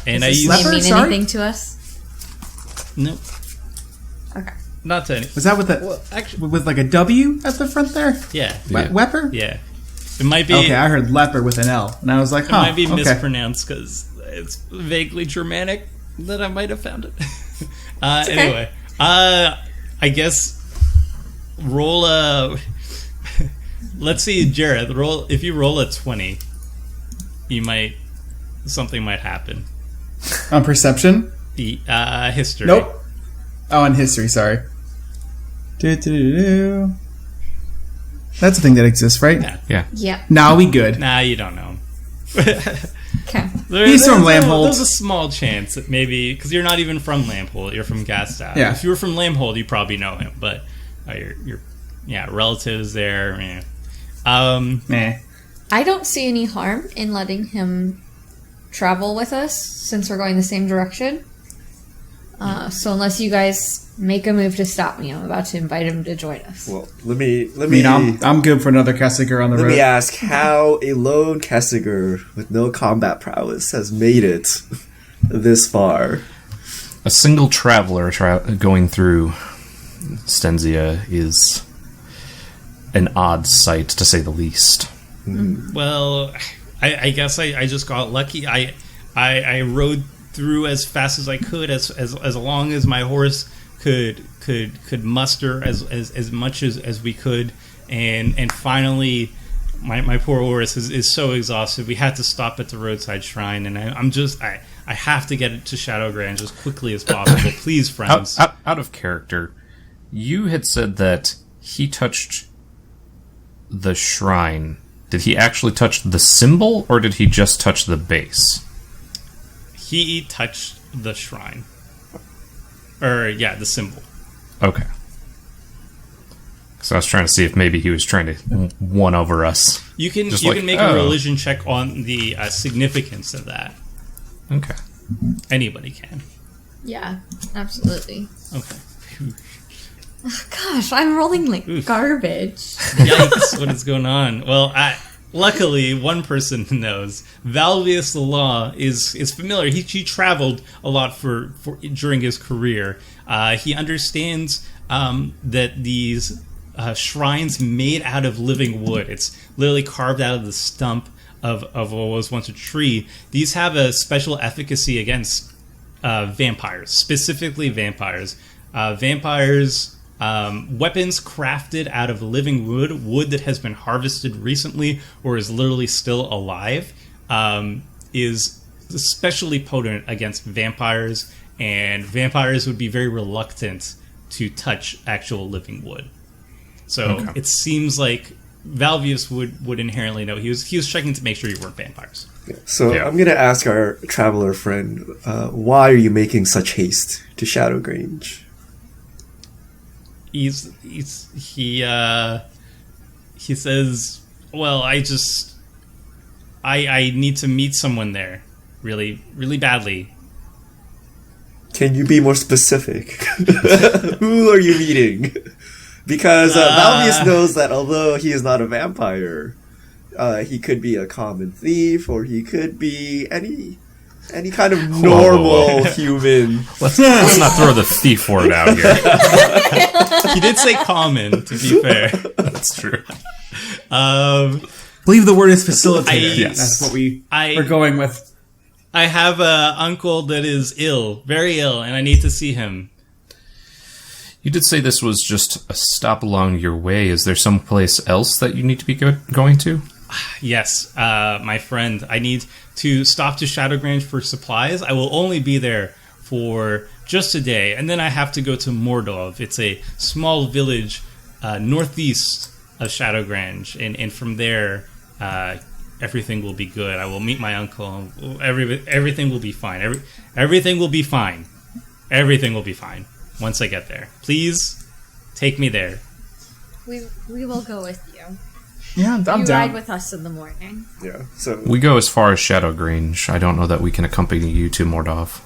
And Does this name mean anything to us? Nope. Okay. Not to any. Was that with with like a W at the front there? Yeah. Wepper? Yeah. It might be. Okay, I heard leper with an L, and I was like, It might be okay. mispronounced because it's vaguely Germanic that I might have found it. okay. Anyway, I guess roll a. Let's see, Jared. Roll if you roll a 20, something might happen. On perception? History. Nope. Oh, on history. Sorry. Do. That's a thing that exists, right? Yeah. Yep. Now we good. Nah, you don't know. Okay. He's from Lamholt. There's a small chance that maybe because you're not even from Lamholt, you're from Gastow. Yeah. If you were from Lamholt, you probably know him, but your relatives there. Meh. I don't see any harm in letting him travel with us since we're going the same direction. So unless you guys make a move to stop me, I'm about to invite him to join us. Well, let me. I mean, I'm good for another Kessiger on the road. Let me ask how a lone Kessiger with no combat prowess has made it this far. A single traveler going through Stensia is an odd sight, to say the least. Well, I guess I just got lucky. I rode through as fast as I could, as long as my horse could muster as much as we could, and finally my poor horse is so exhausted. We had to stop at the roadside shrine, and I have to get it to Shadowgrange as quickly as possible. Please, friends. Out of character, you had said that he touched the shrine. Did he actually touch the symbol, or did he just touch the base? He touched the shrine. The symbol. Okay. So I was trying to see if maybe he was trying to won over us. You can make a religion check on the significance of that. Okay. Anybody can. Yeah, absolutely. Okay. Gosh, I'm rolling like garbage. Yikes, what is going on? Well, luckily, one person knows. Valvius the Law is familiar. He traveled a lot for during his career. He understands that these shrines made out of living wood. It's literally carved out of the stump of what was once a tree. These have a special efficacy against vampires, specifically vampires. Weapons crafted out of living wood that has been harvested recently or is literally still alive, is especially potent against vampires, and vampires would be very reluctant to touch actual living wood. So It seems like Valvius would inherently know. He was checking to make sure you weren't vampires. Yeah. So I'm going to ask our traveler friend, why are you making such haste to Shadowgrange? He says, well, I need to meet someone there really, really badly. Can you be more specific? Who are you meeting? Because Valvius knows that although he is not a vampire, he could be a common thief, or he could be any kind of normal human. Let's not throw the thief word out here. He did say common, to be fair. That's true. Believe the word is facilitator. Yes. That's what we're going with. I have a uncle that is ill, very ill, and I need to see him. You did say this was just a stop along your way. Is there someplace else that you need to be going to? Yes, my friend. I need to stop to Shadowgrange for supplies. I will only be there for just a day, and then I have to go to Mordov. It's a small village northeast of Shadowgrange, and from there, everything will be good. I will meet my uncle. Everything will be fine. Everything will be fine. Everything will be fine once I get there. Please take me there. We will go with you. Yeah, I'm down. Ride with us in the morning. Yeah. So We go as far as Shadowgrange. I don't know that we can accompany you to Mordov.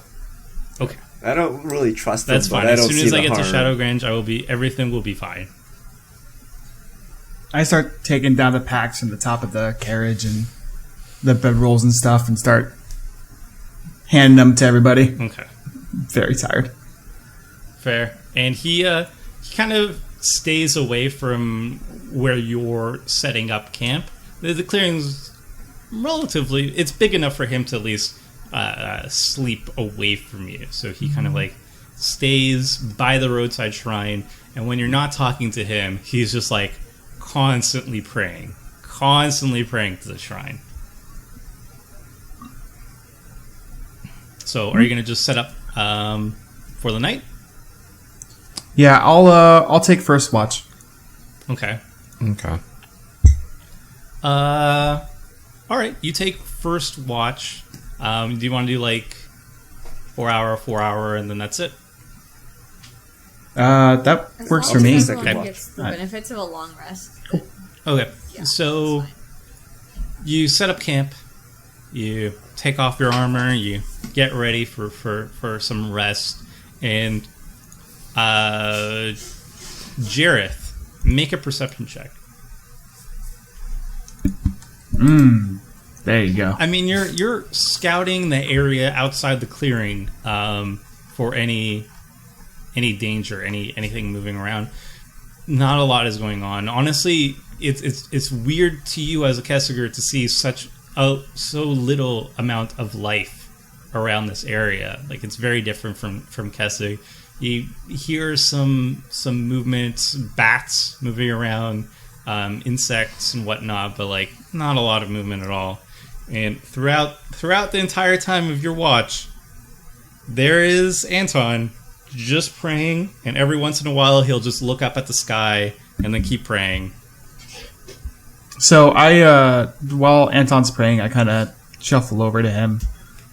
Okay, I don't really trust them. that's fine. But I As don't soon see as the I get to harm. Shadowgrange, everything will be fine. I start taking down the packs from the top of the carriage and the bedrolls and stuff, and start handing them to everybody. Okay. Very tired. Fair. And he kind of stays away from where you're setting up camp. The clearing's relatively... It's big enough for him to at least sleep away from you. So he kind of like stays by the roadside shrine, and when you're not talking to him, he's just like constantly praying to the shrine. So are you going to just set up for the night? Yeah, I'll take first watch. Okay. Okay. All right, you take first watch. Do you want to do like 4 hour, and then that's it? That works for me. Everyone gets the benefits of a long rest. Okay, Yeah, so you set up camp. You take off your armor. You get ready for some rest, and Jareth, make a perception check. There you go. I mean, you're scouting the area outside the clearing for any danger, anything moving around. Not a lot is going on. Honestly, it's weird to you as a Kessiger to see so little amount of life around this area. Like, it's very different from Kessig. You hear some movement, bats moving around, insects and whatnot, but like not a lot of movement at all. And throughout the entire time of your watch, there is Anton just praying, and every once in a while he'll just look up at the sky and then keep praying. So while Anton's praying, I kind of shuffle over to him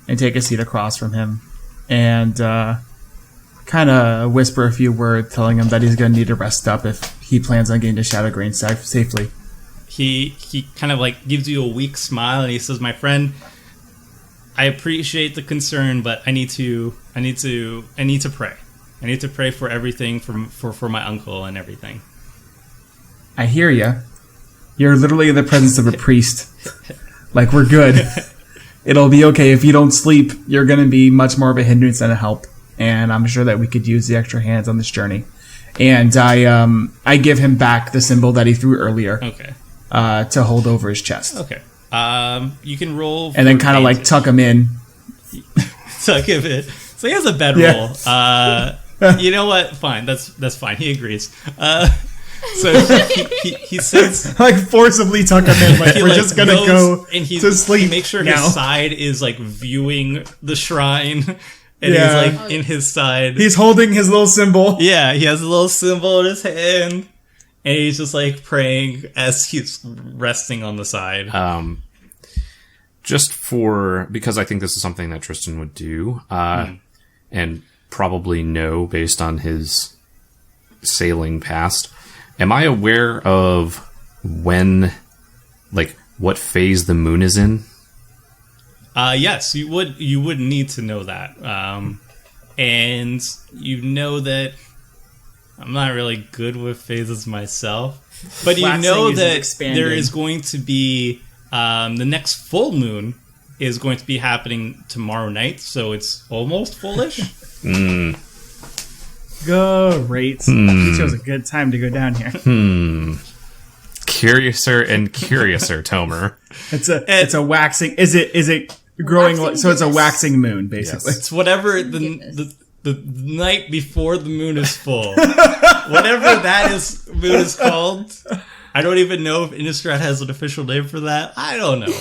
and take a seat across from him, and kind of whisper a few words, telling him that he's going to need to rest up if he plans on getting to Shadowgrain safely. He kind of like gives you a weak smile, and he says, "My friend, I appreciate the concern, but I need to pray. I need to pray for everything for my uncle and everything." I hear ya. You're literally in the presence of a priest. Like, we're good. It'll be okay. If you don't sleep, you're going to be much more of a hindrance than a help. And I'm sure that we could use the extra hands on this journey. And I give him back the symbol that he threw earlier. Okay. To hold over his chest. Okay. You can roll, and then kind of like tuck him in. Tuck him in. So he has a bedroll. Yeah. You know what? Fine. That's fine. He agrees. So he says, like, forcibly tuck him in. Like, we're just gonna go and to sleep. He makes sure now. His side is like viewing the shrine, and he's like in his side. He's holding his little symbol. Yeah, he has a little symbol in his hand, and he's just like praying as he's resting on the side. Because I think this is something that Tristan would do, and probably know based on his sailing past. Am I aware of what phase the moon is in? Yes, you would need to know that. And you know that I'm not really good with phases myself, but you know that there is going to be the next full moon is going to be happening tomorrow night, so it's almost fullish. Great. It was a good time to go down here. Curiouser and curiouser, Tomer. It's a waxing. Is it growing? So it's a waxing moon, basically. Yes. It's whatever the night before the moon is full. Whatever moon is called. I don't even know if Innistrad has an official name for that. I don't know.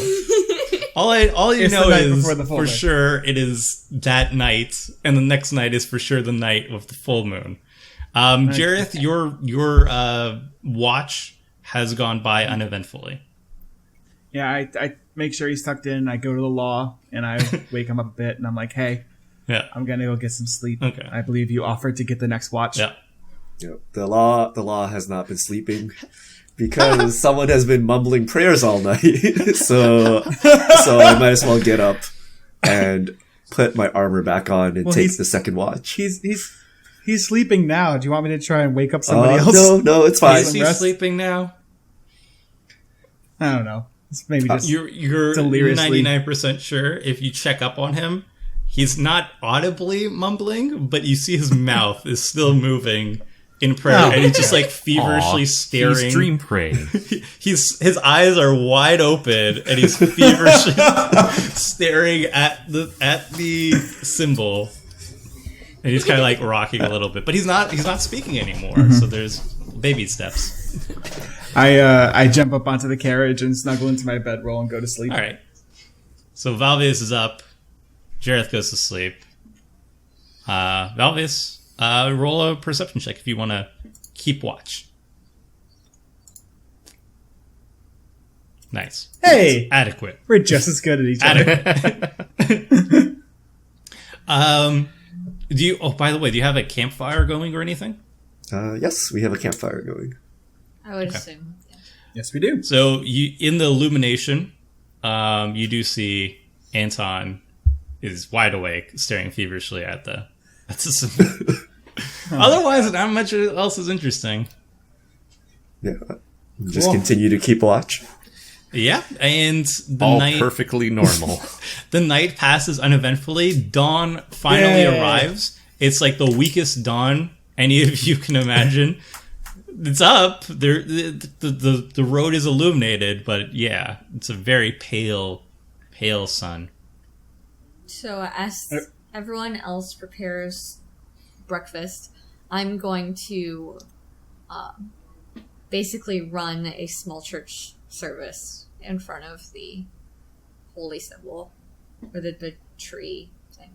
All you know is for sure it is that night, and the next night is for sure the night of the full moon. Jareth, your watch has gone by uneventfully. Yeah, I make sure he's tucked in. I go to the law, and I wake him up a bit, and I'm like, "Hey, I'm gonna go get some sleep. Okay. I believe you offered to get the next watch." Yeah. Yep. The law has not been sleeping. Because someone has been mumbling prayers all night, so I might as well get up and put my armor back on and take the second watch. He's sleeping now. Do you want me to try and wake up somebody else? No, it's fine. Is he sleeping now? I don't know. It's maybe just you're deliriously. 99% sure if you check up on him, He's not audibly mumbling, but you see his mouth is still moving in prayer, and he's just like feverishly staring. He's dream praying. His eyes are wide open, and he's feverishly staring at the symbol. And he's kind of like rocking a little bit, but he's not speaking anymore. So there's baby steps. I jump up onto the carriage and snuggle into my bedroll and go to sleep. All right. So Valvius is up. Jareth goes to sleep. Valvius, roll a perception check if you want to keep watch. Nice. Hey! It's adequate. We're just as good at each other. Do you? Oh, by the way, do you have a campfire going or anything? Yes, we have a campfire going. I would assume. Yeah. Yes, we do. So you, in the illumination, you do see Anton is wide awake, staring feverishly at the symbol. Otherwise, not much else is interesting. Yeah, just continue to keep watch. Yeah, and the All night perfectly normal. the night passes uneventfully. Dawn finally arrives. It's like the weakest dawn any of you can imagine. It's up. The road is illuminated, but yeah, it's a very pale sun. So as everyone else prepares breakfast, I'm going to basically run a small church service in front of the holy symbol, or the tree thing.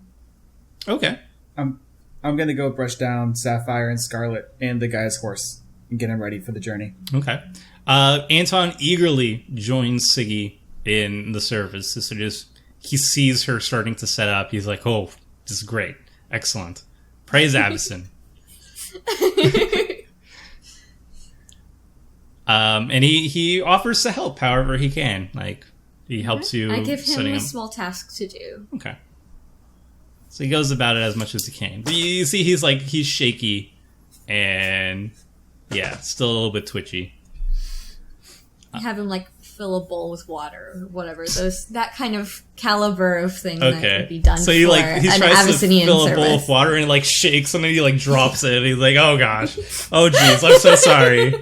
Okay. I'm gonna go brush down Sapphire and Scarlet and the guy's horse and get him ready for the journey. Okay. Anton eagerly joins Siggy in the service. So just he sees her starting to set up. He's like, "Oh, this is great, excellent. Praise Avison." And he offers to help however he can. Like he helps you. I give him setting a up. small task to do. Okay. So he goes about it as much as he can. But you see he's shaky and yeah, still a little bit twitchy. I have him like fill a bowl with water or whatever. That kind of caliber of thing that would be done So he for he an tries to Avicinian fill a service. bowl of water and it like shakes and then he like drops it and he's like, "Oh gosh. Oh jeez, I'm so sorry.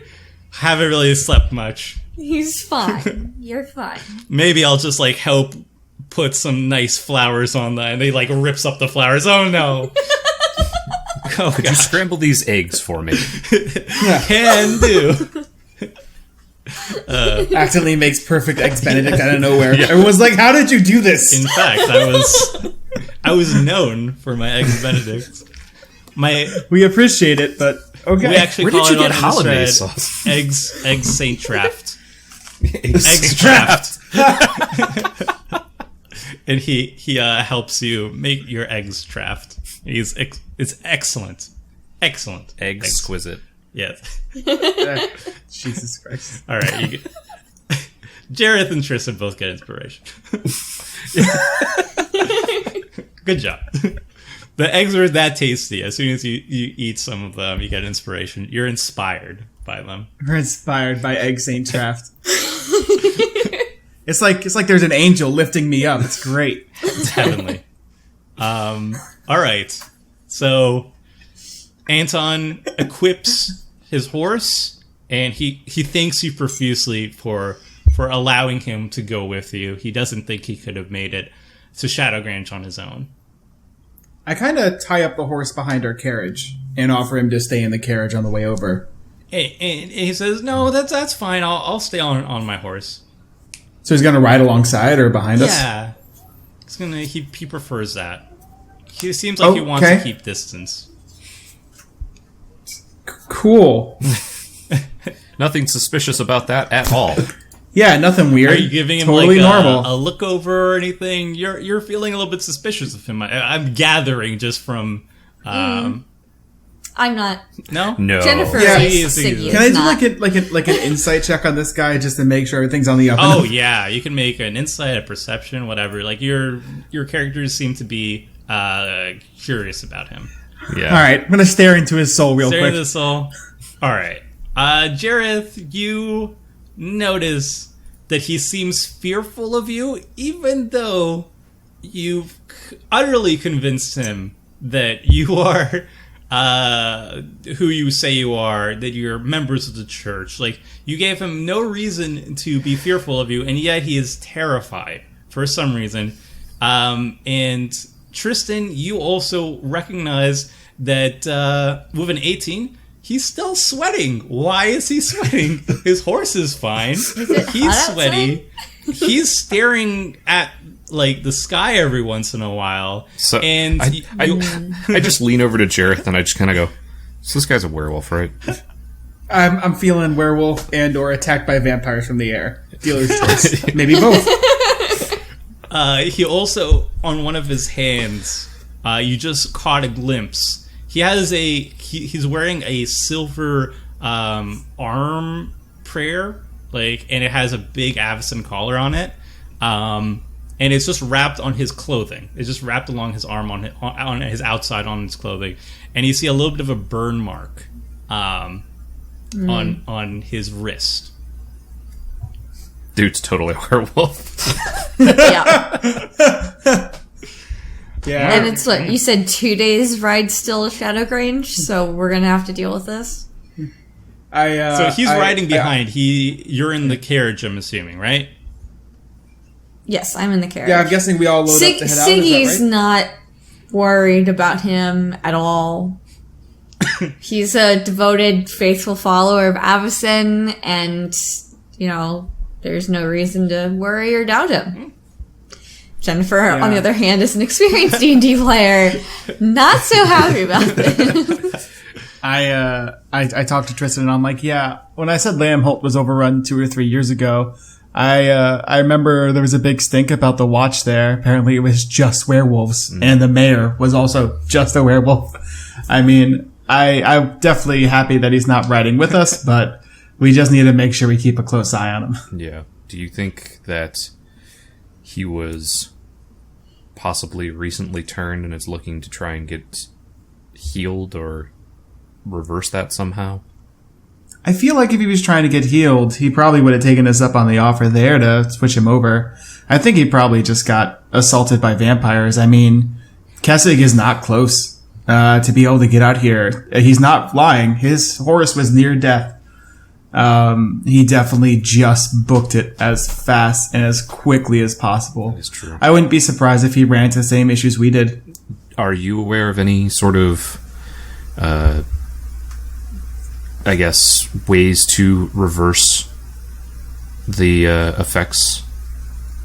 Haven't really slept much. He's fine. You're fine. Maybe I'll just like help put some nice flowers on that." And he like rips up the flowers. Oh no. Oh Could you scramble these eggs for me? Can do. Accidentally makes perfect eggs Benedict out of nowhere. Everyone's like, "How did you do this?" In fact, I was known for my eggs Benedict. We appreciate it, but okay. We actually Where call did you it get on holiday Innistrad sauce? eggs Saint Draft. Eggs Draft. And he helps you make your eggs draft. It's excellent. Exquisite. Yes. Jesus Christ. All right. Jareth and Tristan both get inspiration. Good job. The eggs are that tasty. As soon as you eat some of them, you get inspiration. You're inspired by them. We're inspired by Egg Saint Draft. It's like there's an angel lifting me up. It's great. It's heavenly. All right. So Anton equips his horse, and he thanks you profusely for allowing him to go with you. He doesn't think he could have made it to Shadowgrange on his own. I kind of tie up the horse behind our carriage and offer him to stay in the carriage on the way over. And he says, "No, that's fine. I'll stay on my horse." So he's gonna ride alongside or behind us? Yeah, he prefers that. He seems like he wants to keep distance. Cool. Nothing suspicious about that at all. Yeah, nothing weird. Are you giving him totally like normal. a look over or anything? You're feeling a little bit suspicious of him. I'm gathering just from. I'm not. No. Jennifer Yeah. is Siggy. Can I is do not. like an insight check on this guy just to make sure everything's on the up and Oh up? yeah, you can make an insight, a perception, whatever. Like your characters seem to be curious about him. Yeah. All right, I'm gonna stare into his soul real Staring quick. at this all. All right, Jareth, you notice that he seems fearful of you, even though you've utterly convinced him that you are who you say you are, that you're members of the church. Like, you gave him no reason to be fearful of you, and yet he is terrified for some reason. And Tristan, you also recognize that with an 18, he's still sweating. Why is he sweating? His horse is fine. He's sweaty. He's staring at like the sky every once in a while. So and I just lean over to Jareth and I just kind of go, so this guy's a werewolf, right? I'm feeling werewolf and or attacked by vampires from the air. Dealer's choice. Maybe both. He also, on one of his hands, you just caught a glimpse. He has he's wearing a silver arm prayer, and it has a big Avacyn collar on it. And it's just wrapped on his clothing. It's just wrapped along his arm on his outside on his clothing. And you see a little bit of a burn mark on his wrist. Dude's totally a werewolf. Yeah. Yeah. And it's what you said, 2 days ride still to Shadowgrange, so we're gonna have to deal with this. So he's riding behind. You're in the carriage, I'm assuming, right? Yes, I'm in the carriage. Yeah, I'm guessing we all load up to head out. Siggy's Is that right? not worried about him at all. He's a devoted, faithful follower of Avacyn, and, there's no reason to worry or doubt him. Jennifer, on the other hand, is an experienced D&D player. Not so happy about this. I talked to Tristan and I'm like, yeah, when I said Lambholt was overrun 2 or 3 years ago, I remember there was a big stink about the watch there. Apparently it was just werewolves, and the mayor was also just a werewolf. I mean, I'm definitely happy that he's not riding with us, but we just need to make sure we keep a close eye on him. Yeah. Do you think that he was possibly recently turned and is looking to try and get healed or reverse that somehow? I feel like if he was trying to get healed, he probably would have taken us up on the offer there to switch him over. I think he probably just got assaulted by vampires. I mean, Kessig is not close to be able to get out here. He's not flying. His horse was near death. He definitely just booked it as fast and as quickly as possible. That is true. I wouldn't be surprised if he ran into the same issues we did. Are you aware of any sort of, ways to reverse the effects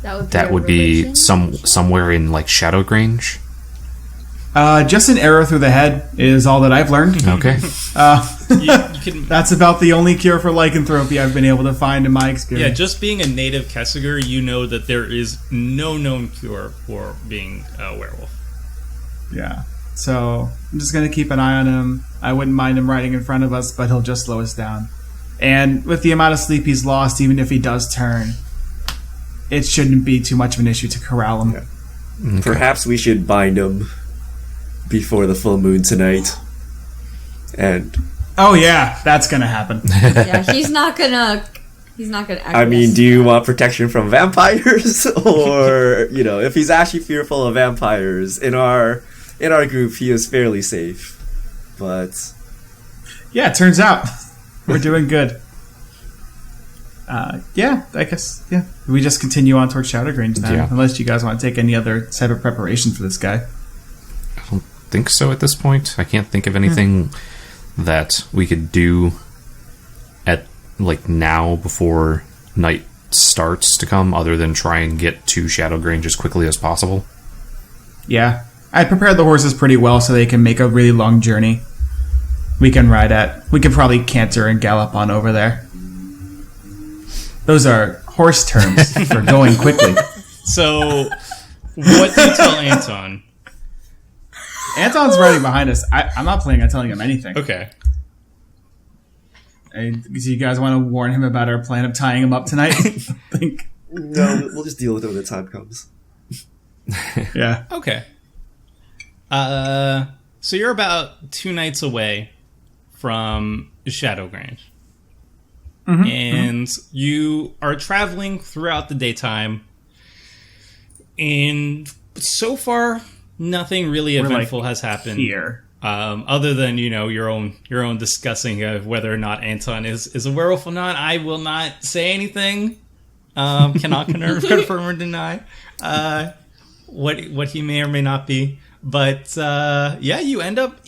that would be somewhere in like Shadowgrange? Just an arrow through the head is all that I've learned. Okay. You can, That's about the only cure for lycanthropy I've been able to find in my experience. yeah, just being a native Kessiger, you know that there is no known cure for being a werewolf. Yeah. So I'm just going to keep an eye on him. I wouldn't mind him riding in front of us, but he'll just slow us down. And with the amount of sleep he's lost, even if he does turn, it shouldn't be too much of an issue to corral him. Yeah. Okay. Perhaps we should bind him before the full moon tonight. And oh yeah, that's going to happen. Yeah, he's not gonna act. I mean, do you want protection from vampires? Or, if he's actually fearful of vampires, in our group, he is fairly safe. But Yeah, it turns out we're doing good. Yeah, I guess, yeah. We just continue on towards Shadowgrange then, Yeah. unless you guys want to take any other type of preparation for this guy. I don't think so at this point. I can't think of anything that we could do at now before night starts to come, other than try and get to Shadowgrange as quickly as possible. Yeah. I prepared the horses pretty well so they can make a really long journey. We can ride at. We could probably canter and gallop on over there. Those are horse terms for going quickly. So, what do you tell Anton? Anton's riding behind us. I'm not planning on telling him anything. Okay. Do you guys want to warn him about our plan of tying him up tonight? I think. no, we'll just deal with it when the time comes. Yeah. Okay. So you're about 2 nights away from Shadowgrange. And you are traveling throughout the daytime. And So far, nothing really We're, eventful has happened here. Other than your own discussing of whether or not Anton is a werewolf or not. I will not say anything. Cannot confirm or deny what he may or may not be. But yeah, you end up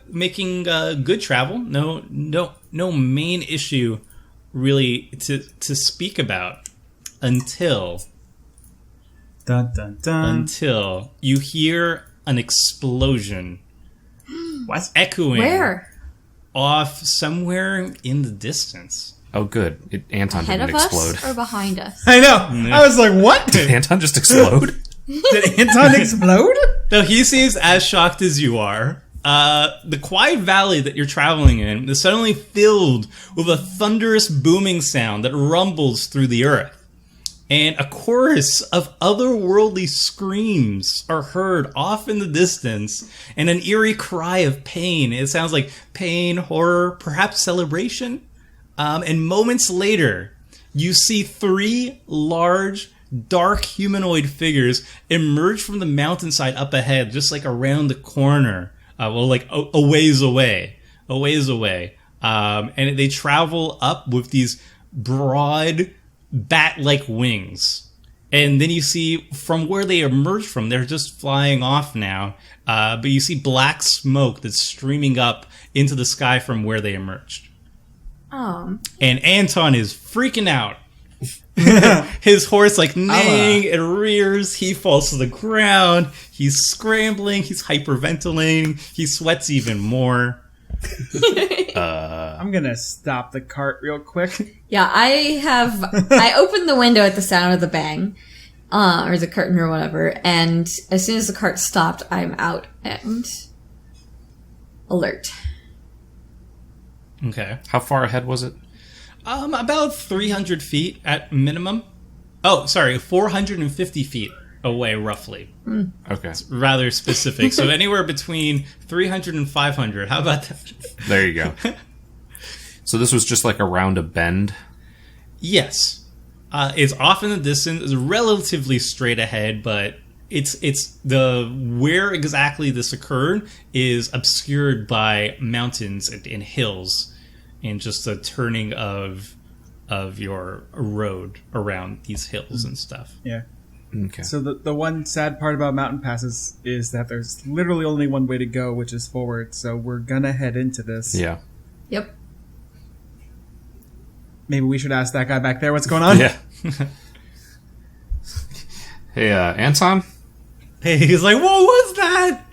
making good travel. No main issue really to speak about until Dun, dun, dun. you hear an explosion What? echoing Where? off somewhere in the distance. Oh, good. Anton Ahead didn't of explode. us or behind us? I know. I was like, what? Did Anton just explode? Did Anton explode? No, he seems as shocked as you are. The quiet valley that you're traveling in is suddenly filled with a thunderous booming sound that rumbles through the earth. And a chorus of otherworldly screams are heard off in the distance, and an eerie cry of pain. It sounds like pain, horror, perhaps celebration. And moments later, you see 3 large, dark humanoid figures emerge from the mountainside up ahead, just like around the corner. Like a ways away. And they travel up with these broad, bat-like wings. And then you see from where they emerged from, they're just flying off now. But you see black smoke that's streaming up into the sky from where they emerged. And Anton is freaking out. His horse neighing and rears. He falls to the ground. He's scrambling. He's hyperventilating. He sweats even more. I'm gonna stop the cart real quick. Yeah, I opened the window at the sound of the bang, or the curtain or whatever, and as soon as the cart stopped, I'm out and alert. Okay. How far ahead was it? About 300 feet at minimum. Oh, sorry, 450 feet away, roughly. Okay. Rather specific. So anywhere between 300 and 500. How about that? There you go. So this was just like around a bend? Yes. It's off in the distance. It's relatively straight ahead, but it's the where exactly this occurred is obscured by mountains and hills, and just the turning of your road around these hills and stuff. Yeah. Okay. So the one sad part about mountain passes is that there's literally only one way to go, which is forward. So we're gonna head into this. Yeah. Yep. Maybe we should ask that guy back there what's going on. Yeah. Hey, Anton? Hey, he's like, what was that?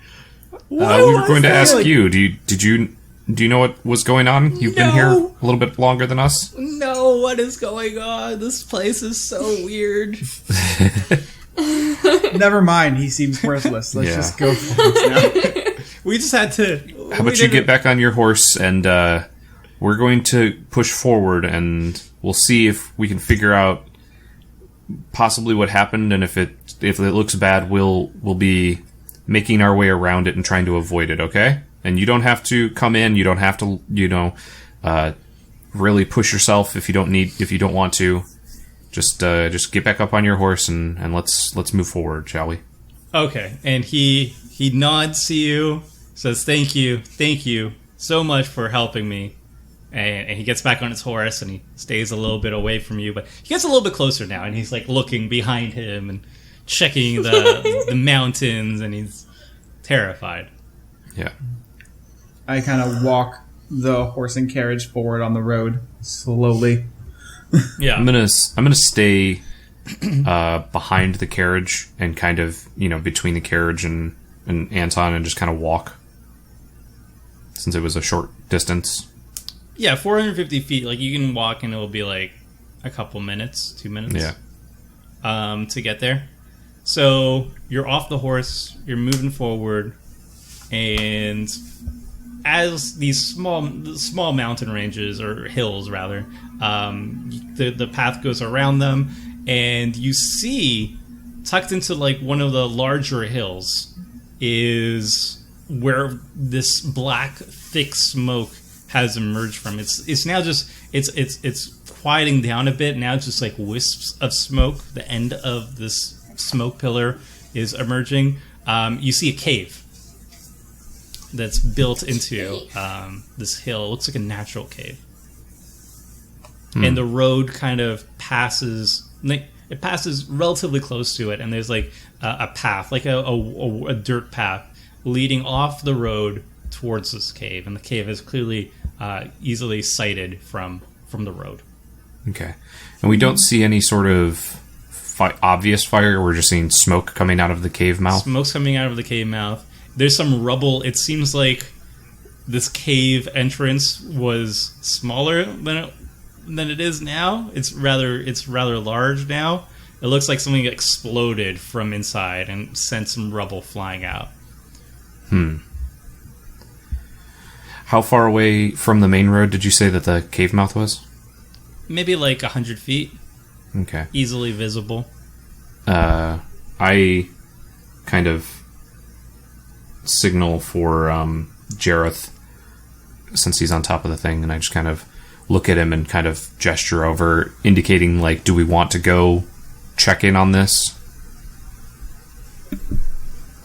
We were going to ask you. Do you know what was going on? You've been here a little bit longer than us. No, what is going on? This place is so weird. Never mind. He seems worthless. Let's Yeah. just go for it now. We just had to. How about you get back on your horse and we're going to push forward and we'll see if we can figure out possibly what happened, and if it looks bad, we'll be making our way around it and trying to avoid it, okay? And you don't have to come in, you don't have to, really push yourself if you don't want to. Just get back up on your horse and let's move forward, shall we? Okay, and he nods to you, says thank you so much for helping me, and he gets back on his horse and he stays a little bit away from you, but he gets a little bit closer now, and he's looking behind him and checking the mountains, and he's terrified. Yeah. I kind of walk the horse and carriage forward on the road slowly. Yeah, I'm gonna stay behind the carriage and kind of between the carriage and Anton, and just kind of walk, since it was a short distance. Yeah, 450 feet. You can walk, and it will be a couple minutes, 2 minutes. Yeah. To get there. So you're off the horse. You're moving forward, and as these small mountain ranges, or hills rather, the path goes around them, and you see tucked into one of the larger hills is where this black thick smoke has emerged from. It's now just it's quieting down a bit now. It's just wisps of smoke, the end of this smoke pillar is emerging. You see a cave that's built into this hill. It looks like a natural cave. And the road kind of passes... It passes relatively close to it, and there's like a path, like a dirt path, leading off the road towards this cave. And the cave is clearly easily sighted from the road. Okay. And we don't see any sort of obvious fire. We're just seeing smoke coming out of the cave mouth. Smoke's coming out of the cave mouth. There's some rubble. It seems like this cave entrance was smaller than it is now. It's rather large now. It looks like something exploded from inside and sent some rubble flying out. How far away from the main road did you say that the cave mouth was? Maybe like 100 feet. Okay. Easily visible. I kind of signal for Jareth, since he's on top of the thing, and I just kind of look at him and kind of gesture over, indicating, like, do we want to go check in on this?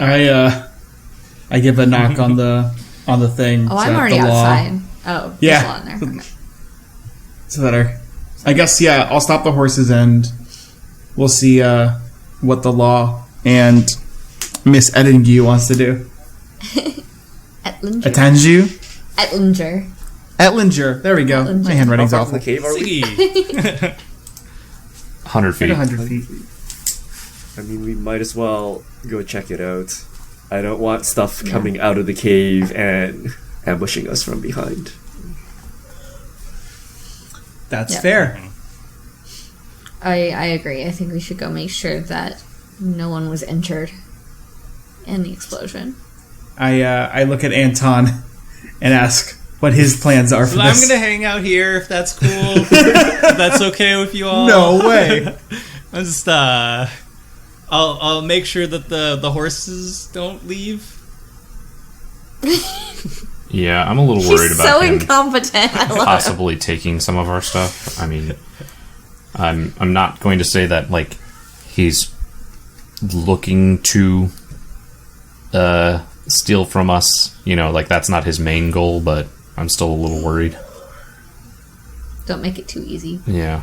I give a knock on the thing. Oh, I'm already outside. Oh, yeah. there's law in there. Okay. So that I guess, yeah, I'll stop the horses and we'll see what the law and Miss Ettingu wants to do. Etlinger. Ettingu? Etlinger. Etlinger. There we go. Etlinger. My handwriting's How far awful. from the cave are we? Siggy. 100 feet. 100 feet. I mean, we might as well go check it out. I don't want stuff coming out of the cave and ambushing us from behind. That's Yep. fair. I agree. I think we should go make sure that no one was injured in the explosion. I look at Anton and ask what his plans are for So I'm this. gonna hang out here if that's cool. If that's okay with you all. No way. I'm just I'll make sure that the horses don't leave. Yeah, I'm a little worried He's about so him incompetent. I love him. possibly taking some of our stuff. I mean, I'm not going to say that, like, he's looking to steal from us. You know, like, that's not his main goal, but I'm still a little worried. Don't make it too easy. Yeah.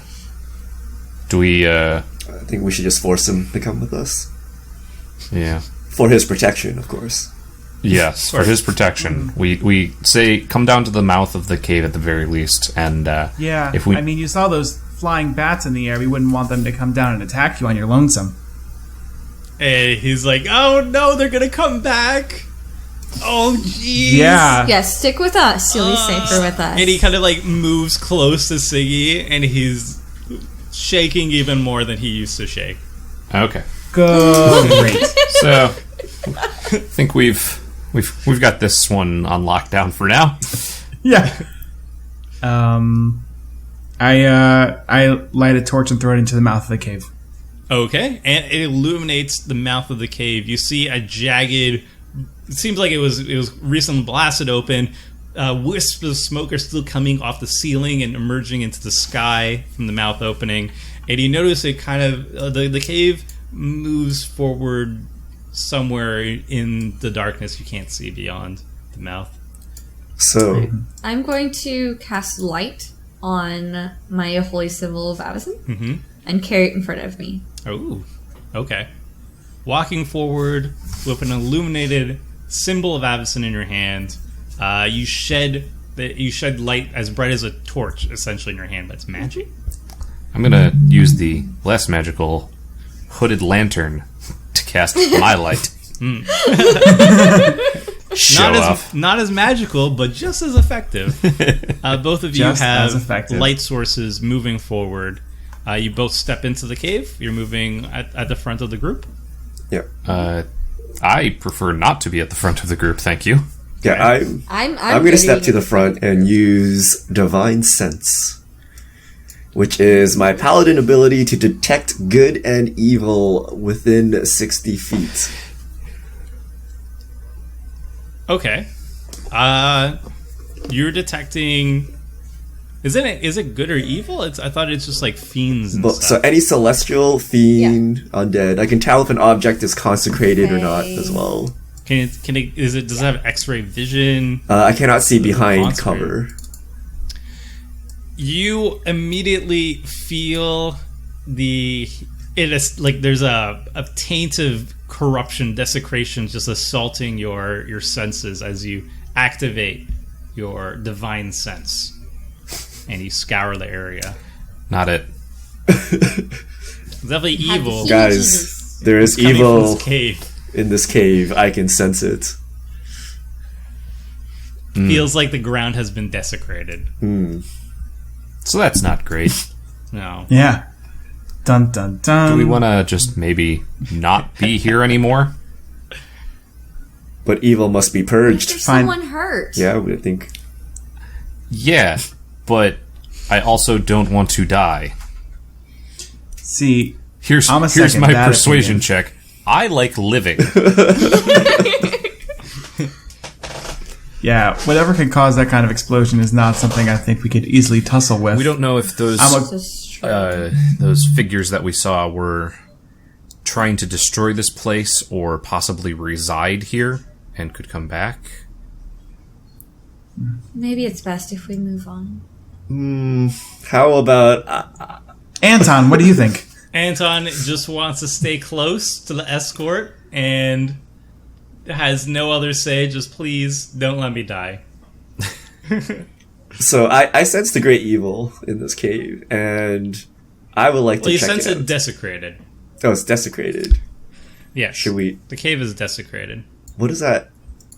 Do we, I think we should just force him to come with us. yeah. For his protection, of course. Yes, for his protection. We say, come down to the mouth of the cave at the very least, and Yeah, if we... I mean, you saw those flying bats in the air. We wouldn't want them to come down and attack you on your lonesome. And he's like, oh no, they're gonna come back. Oh jeez. Yeah. Yes, stick with us. You'll be safer with us. And he kind of like moves close to Siggy, and he's shaking even more than he used to shake. Okay. Great. So, I think we've got this one on lockdown for now. Yeah. I light a torch and throw it into the mouth of the cave. Okay, and it illuminates the mouth of the cave. You see a jagged. It seems like it was recently blasted open. Wisps of smoke are still coming off the ceiling and emerging into the sky from the mouth opening. And you notice it kind of the cave moves forward somewhere in the darkness. You can't see beyond the mouth. So, I'm going to cast light on my holy symbol of Avacyn and carry it in front of me. Oh, okay. Walking forward with an illuminated symbol of Avacyn in your hand, you shed light as bright as a torch, essentially, in your hand. That's magic. I'm gonna use the less magical hooded lantern to cast my light. Show off. Not as magical, but just as effective. Both of you Just as have effective. light sources moving forward. You both step into the cave. You're moving at the front of the group. yeah. I prefer not to be at the front of the group, thank you. Yeah, I'm I'm going good to step at to the it. front and use Divine Sense, which is my paladin ability to detect good and evil within 60 feet. Okay. You're detecting Is it good or evil? I thought it's just like fiends and But, stuff. so any celestial, fiend, undead. I can tell if an object is consecrated or not Okay. as well. Does it have X-ray vision? I cannot see behind Consecrated. cover. You immediately feel there's a taint of corruption, desecration just assaulting your senses as you activate your divine sense and you scour the area. Not it. It's definitely evil. Guys, there is coming from evil this cave. in this cave. I can sense it. Feels like the ground has been desecrated. So that's not great. No. Yeah. Dun dun dun. Do we want to just maybe not be here anymore? But evil must be purged. There's Fine. someone hurt. Yeah, I think. Yeah, but I also don't want to die. See, Here's I'm a here's second my that persuasion opinion. check. I like living. yeah, whatever could cause that kind of explosion is not something I think we could easily tussle with. We don't know if those Just those figures that we saw were trying to destroy this place or possibly reside here and could come back. maybe it's best if we move on. How about Anton, what do you think? Anton just wants to stay close to the escort and has no other say. Just please don't let me die. so I sense the great evil in this cave, and I would like Well, to you check sense it it out. desecrated. Oh, it's desecrated. Yes. Should we? The cave is desecrated. What is that?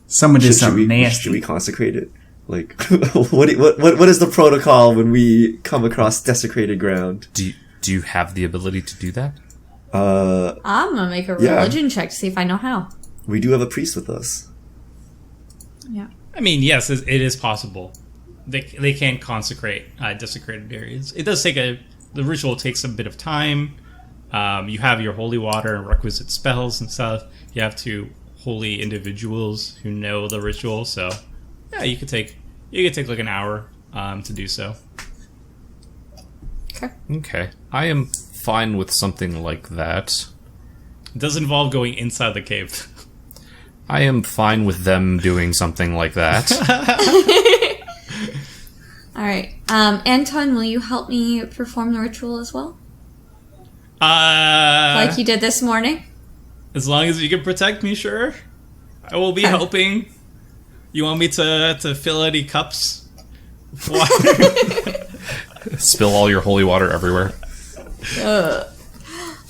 Someone did Should something we nasty. consecrate it? Like, what is the protocol when we come across desecrated ground? Do you have the ability to do that? I'm gonna make a Yeah. religion check to see if I know how. We do have a priest with us. Yeah. I mean, yes, it is possible. They can consecrate desecrated areas. It does take the ritual takes a bit of time. You have your holy water and requisite spells and stuff. You have two holy individuals who know the ritual. So, yeah, you could take like an hour to do so. Okay. Okay. I am fine with something like that. It does involve going inside the cave. I am fine with them doing something like that. All right. Anton, will you help me perform the ritual as well? Like you did this morning? As long as you can protect me, sure. I will be helping. You want me to fill any cups? Water? Spill all your holy water everywhere.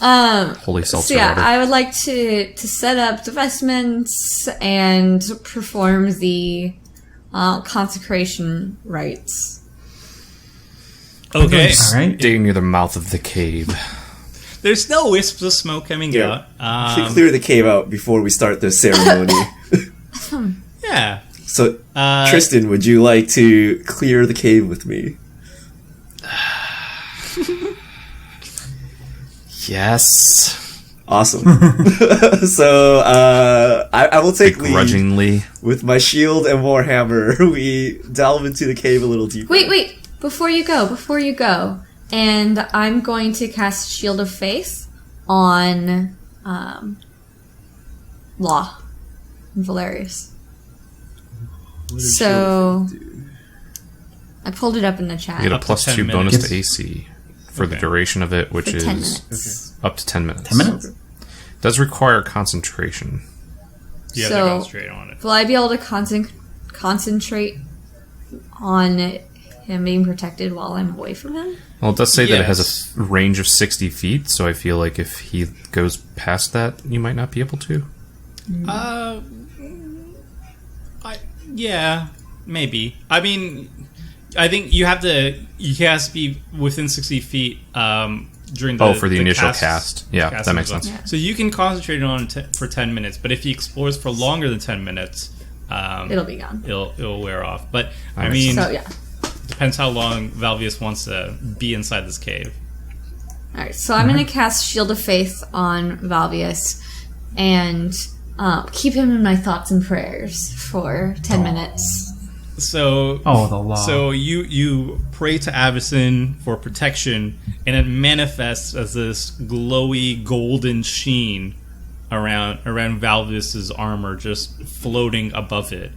Holy seltzer So yeah, water. I would like to set up the vestments and perform the consecration rites. Okay. All right. Digging near the mouth of the cave. There's no wisps of smoke coming Yeah. out. We should clear the cave out before we start the ceremony. Yeah. So, Tristan, would you like to clear the cave with me? Yes. Awesome. So, I will take lead. Begrudgingly. With my shield and warhammer, we delve into the cave a little deeper. Wait, before you go, and I'm going to cast Shield of Faith on Law and Valerius. So I pulled it up in the chat. You get a Up to plus 10 2 bonus minutes. to AC for the Okay. duration of it, which For is 10 minutes. up to 10 minutes. 10 minutes? Does require concentration. You have to So- concentrate on it. Will I be able to concentrate on him being protected while I'm away from him? Well, it does say that it has Yes. a range of 60 feet, so I feel like if he goes past that, you might not be able to. Yeah, maybe. I mean, I think you have to. He has to be within 60 feet during the For the initial cast. Yeah, cast that makes as well. sense. So you can concentrate on it for 10 minutes, but if he explores for longer than 10 minutes, It'll be gone. it'll wear off. But I Alright. mean, So yeah. depends how long Valvius wants to be inside this cave. Alright, so I'm going to cast Shield of Faith on Valvius and keep him in my thoughts and prayers for 10 minutes. So the law. So you pray to Avacyn for protection, and it manifests as this glowy golden sheen around Valvis's armor, just floating above it,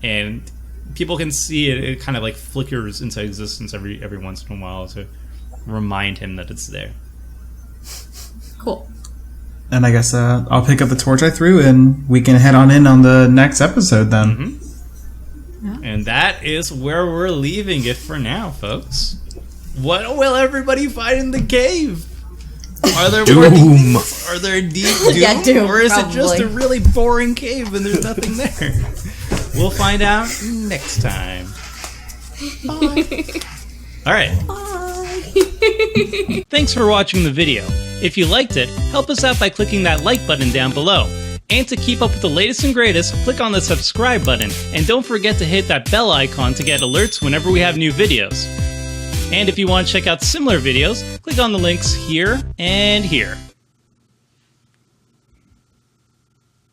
and people can see it. It kind of like flickers into existence every once in a while to remind him that it's there. Cool. And I guess I'll pick up the torch I threw, and we can head on the next episode then. Mm-hmm. And that is where we're leaving it for now, folks. What will everybody find in the cave? Are there Doom. Are there deep doom? Yeah, doom, or is probably. it just a really boring cave and there's nothing there? We'll find out next time. All right. Thanks for watching the video. If you liked it, help us out by clicking that like button down below. And to keep up with the latest and greatest, click on the subscribe button, and don't forget to hit that bell icon to get alerts whenever we have new videos. And if you want to check out similar videos, click on the links here and here.